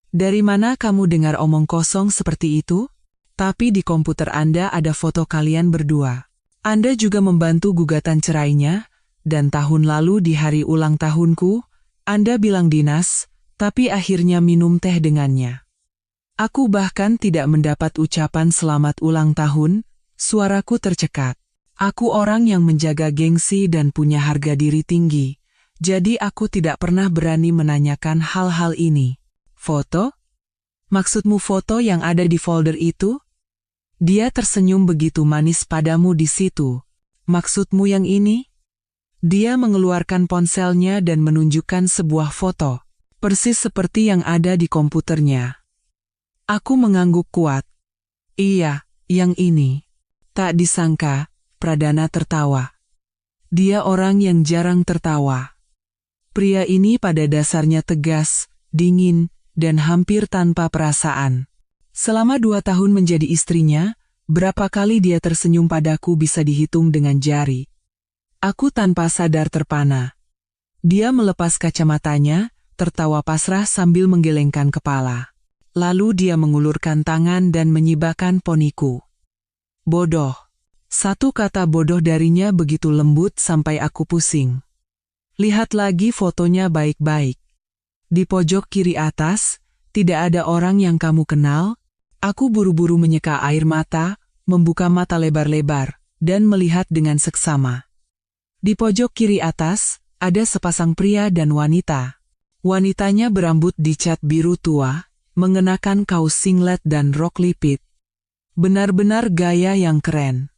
Dari mana kamu dengar omong kosong seperti itu? Tapi di komputer Anda ada foto kalian berdua. Anda juga membantu gugatan cerainya, dan tahun lalu di hari ulang tahunku, Anda bilang dinas, tapi akhirnya minum teh dengannya. Aku bahkan tidak mendapat ucapan selamat ulang tahun, suaraku tercekat. Aku orang yang menjaga gengsi dan punya harga diri tinggi, jadi aku tidak pernah berani menanyakan hal-hal ini. Foto? Maksudmu foto yang ada di folder itu? Dia tersenyum begitu manis padamu di situ. Maksudmu yang ini? Dia mengeluarkan ponselnya dan menunjukkan sebuah foto. Persis seperti yang ada di komputernya. Aku mengangguk kuat. Iya, yang ini. Tak disangka, Pradana tertawa. Dia orang yang jarang tertawa. Pria ini pada dasarnya tegas, dingin, dan hampir tanpa perasaan. Selama 2 tahun menjadi istrinya, berapa kali dia tersenyum padaku bisa dihitung dengan jari. Aku tanpa sadar terpana. Dia melepas kacamatanya, tertawa pasrah sambil menggelengkan kepala. Lalu dia mengulurkan tangan dan menyibakkan poniku. Bodoh. Satu kata bodoh darinya begitu lembut sampai aku pusing. Lihat lagi fotonya baik-baik. Di pojok kiri atas, tidak ada orang yang kamu kenal. Aku buru-buru menyeka air mata, membuka mata lebar-lebar, dan melihat dengan seksama. Di pojok kiri atas, ada sepasang pria dan wanita. Wanitanya berambut dicat biru tua, mengenakan kaos singlet dan rok lipit. Benar-benar gaya yang keren.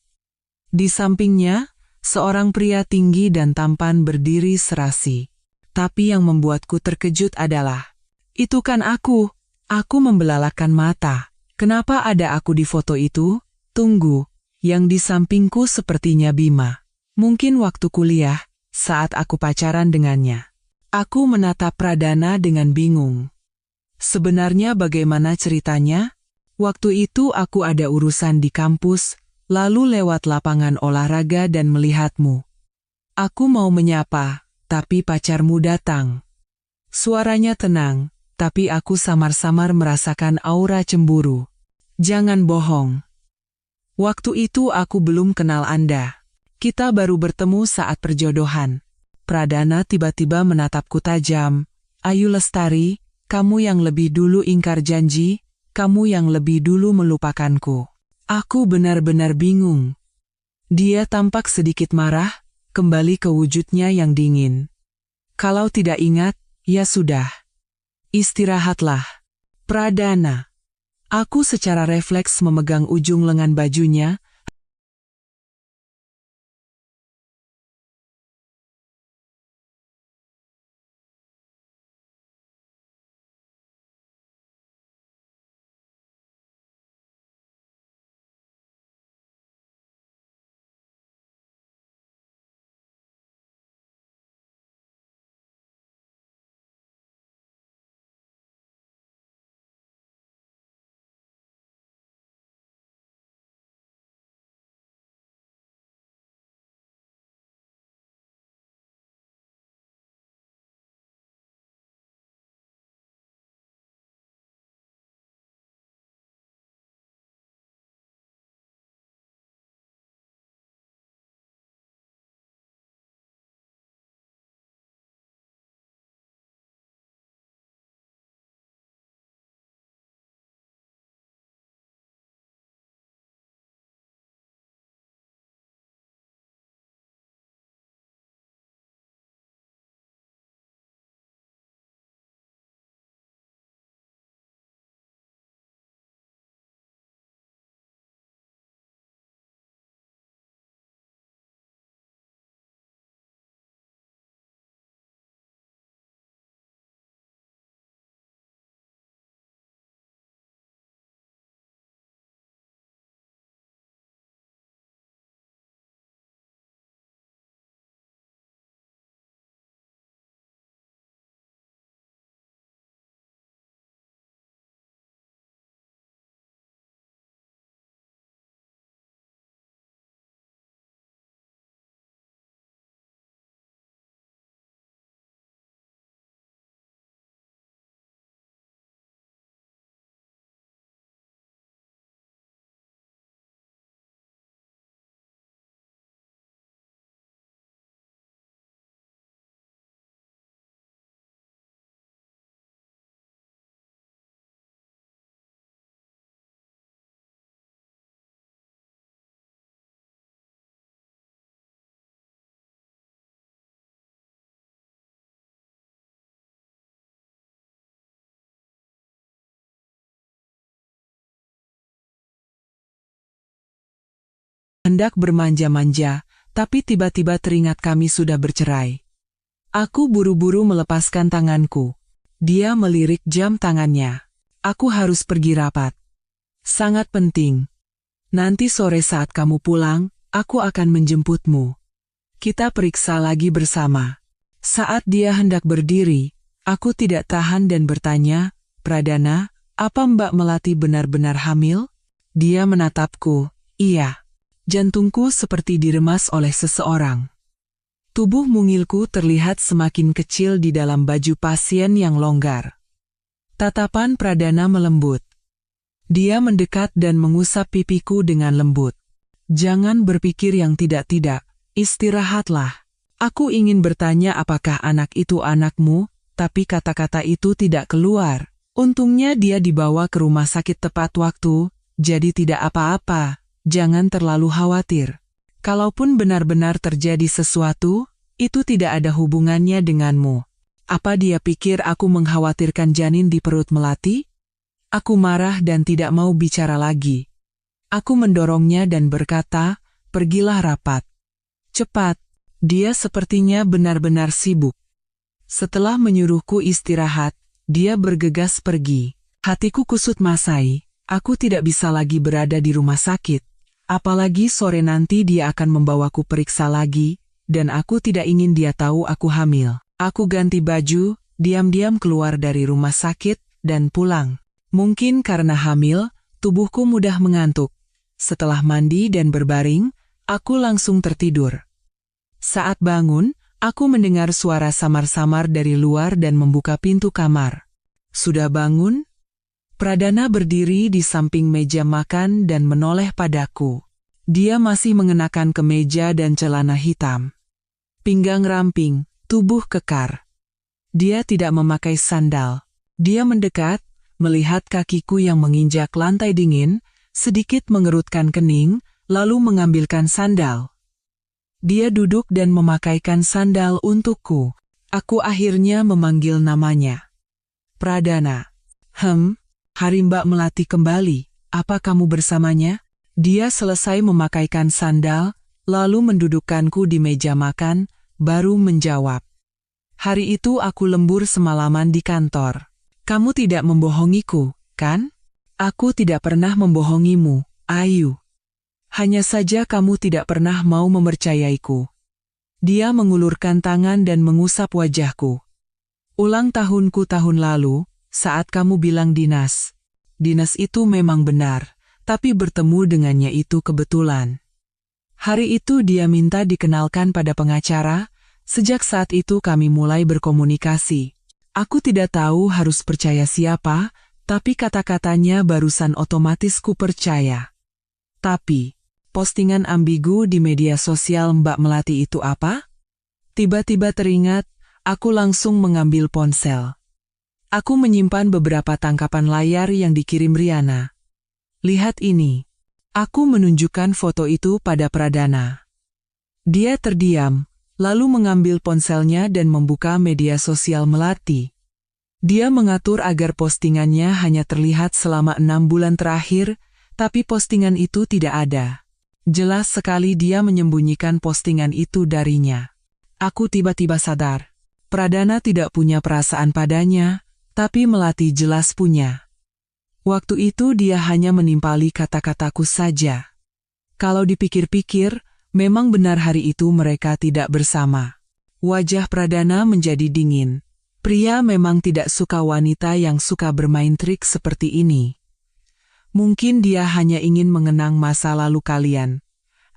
Di sampingnya, seorang pria tinggi dan tampan berdiri serasi. Tapi yang membuatku terkejut adalah, itu kan aku. Aku membelalakan mata. Kenapa ada aku di foto itu? Tunggu, yang di sampingku sepertinya Bima. Mungkin waktu kuliah, saat aku pacaran dengannya. Aku menatap Pradana dengan bingung. Sebenarnya bagaimana ceritanya? Waktu itu aku ada urusan di kampus, lalu lewat lapangan olahraga dan melihatmu. Aku mau menyapa, tapi pacarmu datang. Suaranya tenang, tapi aku samar-samar merasakan aura cemburu. Jangan bohong. Waktu itu aku belum kenal Anda. Kita baru bertemu saat perjodohan. Pradana tiba-tiba menatapku tajam. Ayu Lestari, kamu yang lebih dulu ingkar janji, kamu yang lebih dulu melupakanku. Aku benar-benar bingung. Dia tampak sedikit marah, kembali ke wujudnya yang dingin. Kalau tidak ingat, ya sudah. Istirahatlah. Pradana. Aku secara refleks memegang ujung lengan bajunya. Hendak bermanja-manja, tapi tiba-tiba teringat kami sudah bercerai. Aku buru-buru melepaskan tanganku. Dia melirik jam tangannya. Aku harus pergi rapat. Sangat penting. Nanti sore saat kamu pulang, aku akan menjemputmu. Kita periksa lagi bersama. Saat dia hendak berdiri, aku tidak tahan dan bertanya, Pradana, apa Mbak Melati benar-benar hamil? Dia menatapku, iya. Jantungku seperti diremas oleh seseorang. Tubuh mungilku terlihat semakin kecil di dalam baju pasien yang longgar. Tatapan Pradana melembut. Dia mendekat dan mengusap pipiku dengan lembut. Jangan berpikir yang tidak-tidak, istirahatlah. Aku ingin bertanya apakah anak itu anakmu, tapi kata-kata itu tidak keluar. Untungnya dia dibawa ke rumah sakit tepat waktu, jadi tidak apa-apa. Jangan terlalu khawatir. Kalaupun benar-benar terjadi sesuatu, itu tidak ada hubungannya denganmu. Apa dia pikir aku mengkhawatirkan janin di perut Melati? Aku marah dan tidak mau bicara lagi. Aku mendorongnya dan berkata, pergilah rapat. Cepat, dia sepertinya benar-benar sibuk. Setelah menyuruhku istirahat, dia bergegas pergi. Hatiku kusut masai, aku tidak bisa lagi berada di rumah sakit. Apalagi sore nanti dia akan membawaku periksa lagi, dan aku tidak ingin dia tahu aku hamil. Aku ganti baju, diam-diam keluar dari rumah sakit, dan pulang. Mungkin karena hamil, tubuhku mudah mengantuk. Setelah mandi dan berbaring, aku langsung tertidur. Saat bangun, aku mendengar suara samar-samar dari luar dan membuka pintu kamar. Sudah bangun? Pradana berdiri di samping meja makan dan menoleh padaku. Dia masih mengenakan kemeja dan celana hitam. Pinggang ramping, tubuh kekar. Dia tidak memakai sandal. Dia mendekat, melihat kakiku yang menginjak lantai dingin, sedikit mengerutkan kening, lalu mengambilkan sandal. Dia duduk dan memakaikan sandal untukku. Aku akhirnya memanggil namanya. Pradana. Hari Mbak Melati kembali, apa kamu bersamanya? Dia selesai memakaikan sandal, lalu mendudukkanku di meja makan, baru menjawab. Hari itu aku lembur semalaman di kantor. Kamu tidak membohongiku, kan? Aku tidak pernah membohongimu, Ayu. Hanya saja kamu tidak pernah mau mempercayaiku. Dia mengulurkan tangan dan mengusap wajahku. Ulang tahunku tahun lalu, saat kamu bilang dinas. Dinas itu memang benar, tapi bertemu dengannya itu kebetulan. Hari itu dia minta dikenalkan pada pengacara, sejak saat itu kami mulai berkomunikasi. Aku tidak tahu harus percaya siapa, tapi kata-katanya barusan otomatis ku percaya. Tapi, postingan ambigu di media sosial Mbak Melati itu apa? Tiba-tiba teringat, aku langsung mengambil ponsel. Aku menyimpan beberapa tangkapan layar yang dikirim Riana. Lihat ini. Aku menunjukkan foto itu pada Pradana. Dia terdiam, lalu mengambil ponselnya dan membuka media sosial Melati. Dia mengatur agar postingannya hanya terlihat selama 6 bulan terakhir, tapi postingan itu tidak ada. Jelas sekali dia menyembunyikan postingan itu darinya. Aku tiba-tiba sadar. Pradana tidak punya perasaan padanya, tapi Melati jelas punya. Waktu itu dia hanya menimpali kata-kataku saja. Kalau dipikir-pikir, memang benar hari itu mereka tidak bersama. Wajah Pradana menjadi dingin. Pria memang tidak suka wanita yang suka bermain trik seperti ini. Mungkin dia hanya ingin mengenang masa lalu kalian.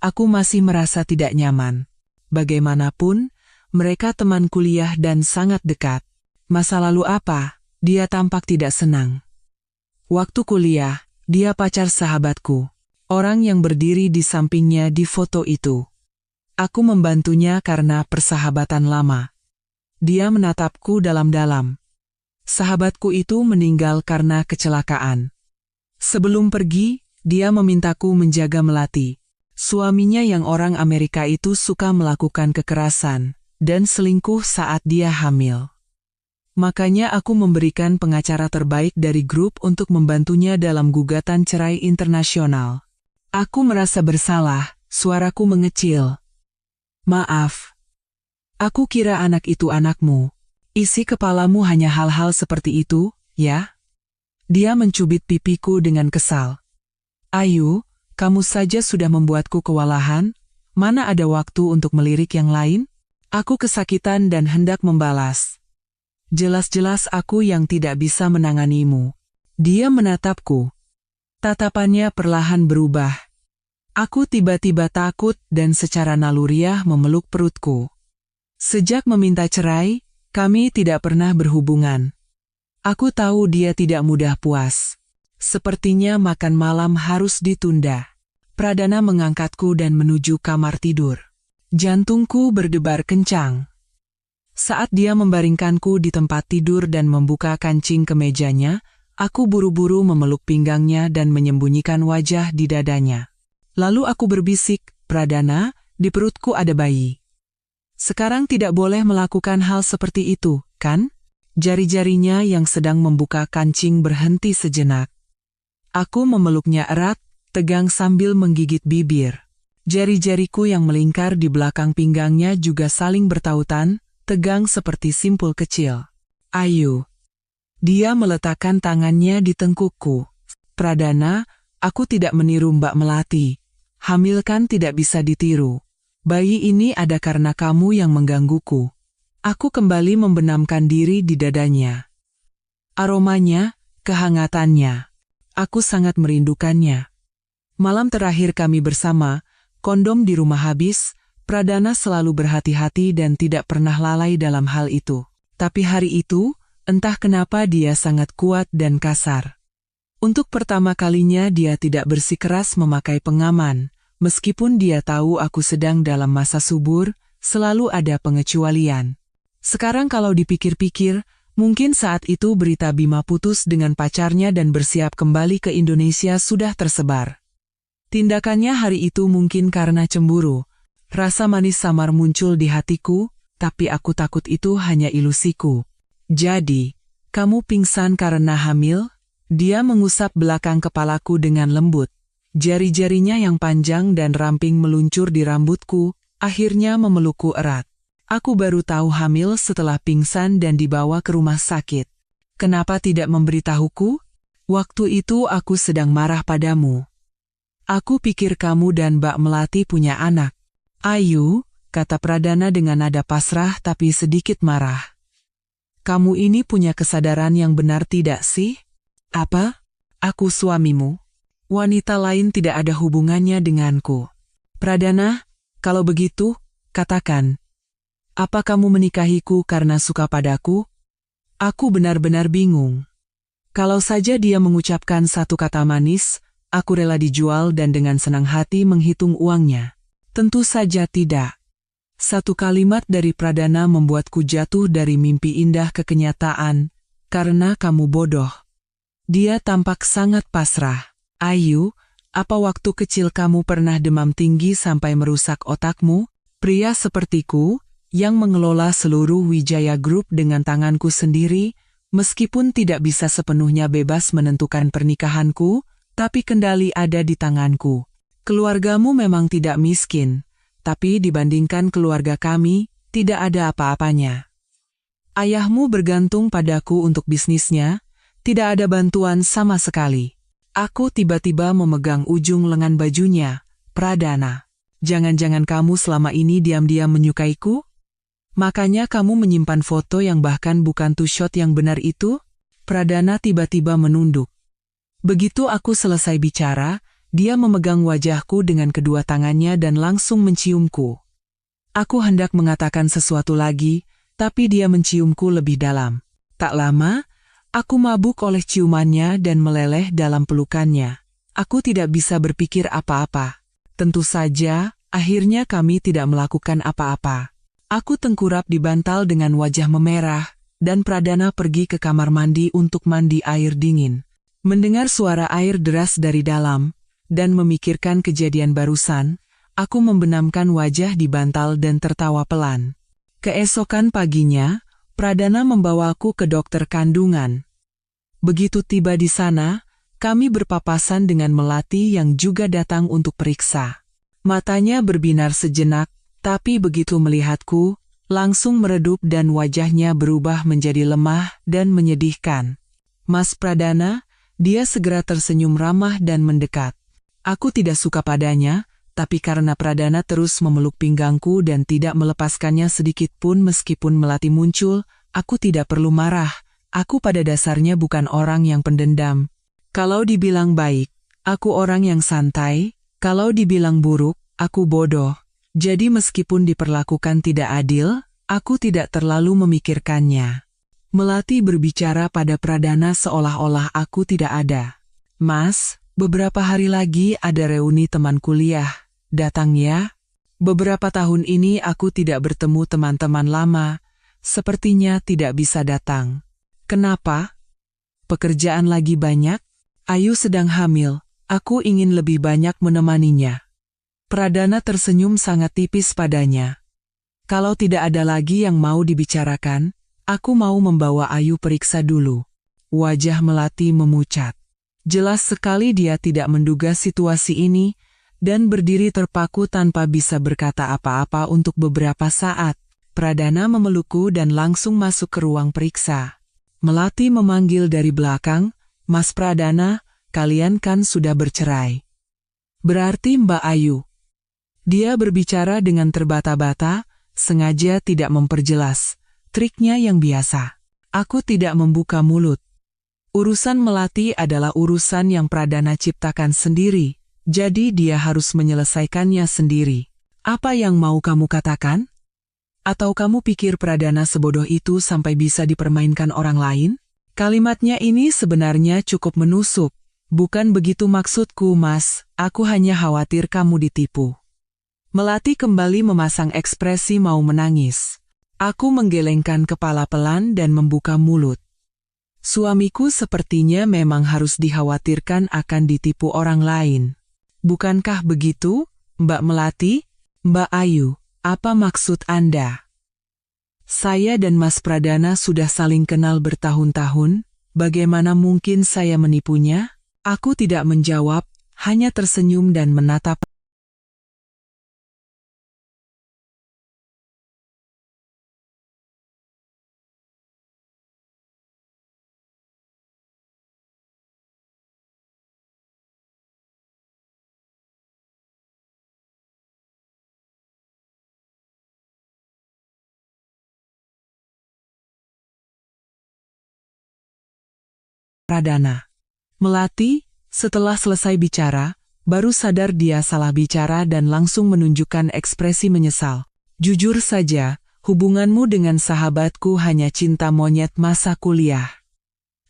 Aku masih merasa tidak nyaman. Bagaimanapun, mereka teman kuliah dan sangat dekat. Masa lalu apa? Dia tampak tidak senang. Waktu kuliah, dia pacar sahabatku. Orang yang berdiri di sampingnya di foto itu. Aku membantunya karena persahabatan lama. Dia menatapku dalam-dalam. Sahabatku itu meninggal karena kecelakaan. Sebelum pergi, dia memintaku menjaga Melati. Suaminya yang orang Amerika itu suka melakukan kekerasan dan selingkuh saat dia hamil. Makanya aku memberikan pengacara terbaik dari grup untuk membantunya dalam gugatan cerai internasional. Aku merasa bersalah, suaraku mengecil. Maaf. Aku kira anak itu anakmu. Isi kepalamu hanya hal-hal seperti itu, ya? Dia mencubit pipiku dengan kesal. Ayu, kamu saja sudah membuatku kewalahan, mana ada waktu untuk melirik yang lain? Aku kesakitan dan hendak membalas. Jelas-jelas aku yang tidak bisa menanganimu. Dia menatapku. Tatapannya perlahan berubah. Aku tiba-tiba takut dan secara naluriah memeluk perutku. Sejak meminta cerai, kami tidak pernah berhubungan. Aku tahu dia tidak mudah puas. Sepertinya makan malam harus ditunda. Pradana mengangkatku dan menuju kamar tidur. Jantungku berdebar kencang. Saat dia membaringkanku di tempat tidur dan membuka kancing kemejanya, aku buru-buru memeluk pinggangnya dan menyembunyikan wajah di dadanya. Lalu aku berbisik, Pradana, di perutku ada bayi. Sekarang tidak boleh melakukan hal seperti itu, kan? Jari-jarinya yang sedang membuka kancing berhenti sejenak. Aku memeluknya erat, tegang sambil menggigit bibir. Jari-jariku yang melingkar di belakang pinggangnya juga saling bertautan, tegang seperti simpul kecil. Ayu. Dia meletakkan tangannya di tengkukku. Pradana, aku tidak meniru Mbak Melati. Hamil kan tidak bisa ditiru. Bayi ini ada karena kamu yang menggangguku. Aku kembali membenamkan diri di dadanya. Aromanya, kehangatannya. Aku sangat merindukannya. Malam terakhir kami bersama, kondom di rumah habis. Pradana selalu berhati-hati dan tidak pernah lalai dalam hal itu. Tapi hari itu, entah kenapa dia sangat kuat dan kasar. Untuk pertama kalinya dia tidak bersikeras memakai pengaman. Meskipun dia tahu aku sedang dalam masa subur, selalu ada pengecualian. Sekarang kalau dipikir-pikir, Mungkin saat itu berita Bima putus dengan pacarnya dan bersiap kembali ke Indonesia sudah tersebar. Tindakannya hari itu mungkin karena cemburu. Rasa manis samar muncul di hatiku, tapi aku takut itu hanya ilusiku. Jadi, kamu pingsan karena hamil? Dia mengusap belakang kepalaku dengan lembut. Jari-jarinya yang panjang dan ramping meluncur di rambutku, akhirnya memelukku erat. Aku baru tahu hamil setelah pingsan dan dibawa ke rumah sakit. Kenapa tidak memberitahuku? Waktu itu aku sedang marah padamu. Aku pikir kamu dan Mbak Melati punya anak. Ayu, kata Pradana dengan nada pasrah tapi sedikit marah. Kamu ini punya kesadaran yang benar tidak sih? Apa? Aku suamimu. Wanita lain tidak ada hubungannya denganku. Pradana, kalau begitu, katakan. Apa kamu menikahiku karena suka padaku? Aku benar-benar bingung. Kalau saja dia mengucapkan satu kata manis, aku rela dijual dan dengan senang hati menghitung uangnya. Tentu saja tidak. Satu kalimat dari Pradana membuatku jatuh dari mimpi indah ke kenyataan, karena kamu bodoh. Dia tampak sangat pasrah. Ayu, apa waktu kecil kamu pernah demam tinggi sampai merusak otakmu? Pria sepertiku, yang mengelola seluruh Wijaya Group dengan tanganku sendiri, meskipun tidak bisa sepenuhnya bebas menentukan pernikahanku, tapi kendali ada di tanganku. Keluargamu memang tidak miskin, tapi dibandingkan keluarga kami, tidak ada apa-apanya. Ayahmu bergantung padaku untuk bisnisnya, tidak ada bantuan sama sekali. Aku tiba-tiba memegang ujung lengan bajunya. Pradana, jangan-jangan kamu selama ini diam-diam menyukaiku? Makanya kamu menyimpan foto yang bahkan bukan two shot yang benar itu? Pradana tiba-tiba menunduk. Begitu aku selesai bicara, dia memegang wajahku dengan kedua tangannya dan langsung menciumku. Aku hendak mengatakan sesuatu lagi, tapi dia menciumku lebih dalam. Tak lama, aku mabuk oleh ciumannya dan meleleh dalam pelukannya. Aku tidak bisa berpikir apa-apa. Tentu saja, akhirnya kami tidak melakukan apa-apa. Aku tengkurap di bantal dengan wajah memerah, dan Pradana pergi ke kamar mandi untuk mandi air dingin. Mendengar suara air deras dari dalam, dan memikirkan kejadian barusan, aku membenamkan wajah di bantal dan tertawa pelan. Keesokan paginya, Pradana membawaku ke dokter kandungan. Begitu tiba di sana, kami berpapasan dengan Melati yang juga datang untuk periksa. Matanya berbinar sejenak, tapi begitu melihatku, langsung meredup dan wajahnya berubah menjadi lemah dan menyedihkan. Mas Pradana, dia segera tersenyum ramah dan mendekat. Aku tidak suka padanya, tapi karena Pradana terus memeluk pinggangku dan tidak melepaskannya sedikit pun meskipun Melati muncul, aku tidak perlu marah. Aku pada dasarnya bukan orang yang pendendam. Kalau dibilang baik, aku orang yang santai. Kalau dibilang buruk, aku bodoh. Jadi meskipun diperlakukan tidak adil, aku tidak terlalu memikirkannya. Melati berbicara pada Pradana seolah-olah aku tidak ada. Mas, beberapa hari lagi ada reuni teman kuliah. Datang ya. Beberapa tahun ini aku tidak bertemu teman-teman lama. Sepertinya tidak bisa datang. Kenapa? Pekerjaan lagi banyak? Ayu sedang hamil. Aku ingin lebih banyak menemaninya. Pradana tersenyum sangat tipis padanya. Kalau tidak ada lagi yang mau dibicarakan, aku mau membawa Ayu periksa dulu. Wajah Melati memucat. Jelas sekali dia tidak menduga situasi ini, dan berdiri terpaku tanpa bisa berkata apa-apa untuk beberapa saat. Pradana memelukku dan langsung masuk ke ruang periksa. Melati memanggil dari belakang, Mas Pradana, kalian kan sudah bercerai. Berarti Mbak Ayu. Dia berbicara dengan terbata-bata, sengaja tidak memperjelas. Triknya yang biasa. Aku tidak membuka mulut. Urusan Melati adalah urusan yang Pradana ciptakan sendiri, jadi dia harus menyelesaikannya sendiri. Apa yang mau kamu katakan? Atau kamu pikir Pradana sebodoh itu sampai bisa dipermainkan orang lain? Kalimatnya ini sebenarnya cukup menusuk. Bukan begitu maksudku, Mas. Aku hanya khawatir kamu ditipu. Melati kembali memasang ekspresi mau menangis. Aku menggelengkan kepala pelan dan membuka mulut. Suamiku sepertinya memang harus dikhawatirkan akan ditipu orang lain. Bukankah begitu, Mbak Melati? Mbak Ayu, apa maksud Anda? Saya dan Mas Pradana sudah saling kenal bertahun-tahun, bagaimana mungkin saya menipunya? Aku tidak menjawab, hanya tersenyum dan menatap Pradana. Melati, setelah selesai bicara, baru sadar dia salah bicara dan langsung menunjukkan ekspresi menyesal. Jujur saja, hubunganmu dengan sahabatku hanya cinta monyet masa kuliah.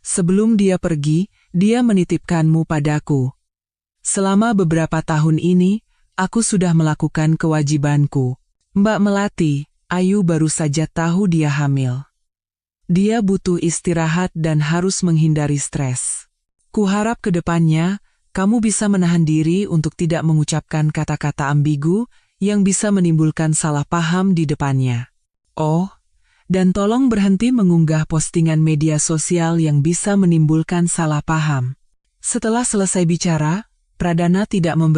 Sebelum dia pergi, dia menitipkanmu padaku. Selama beberapa tahun ini, aku sudah melakukan kewajibanku. Mbak Melati, Ayu baru saja tahu dia hamil. Dia butuh istirahat dan harus menghindari stres. Kuharap ke depannya, kamu bisa menahan diri untuk tidak mengucapkan kata-kata ambigu yang bisa menimbulkan salah paham di depannya. Oh, dan tolong berhenti mengunggah postingan media sosial yang bisa menimbulkan salah paham. Setelah selesai bicara, Pradana tidak memberi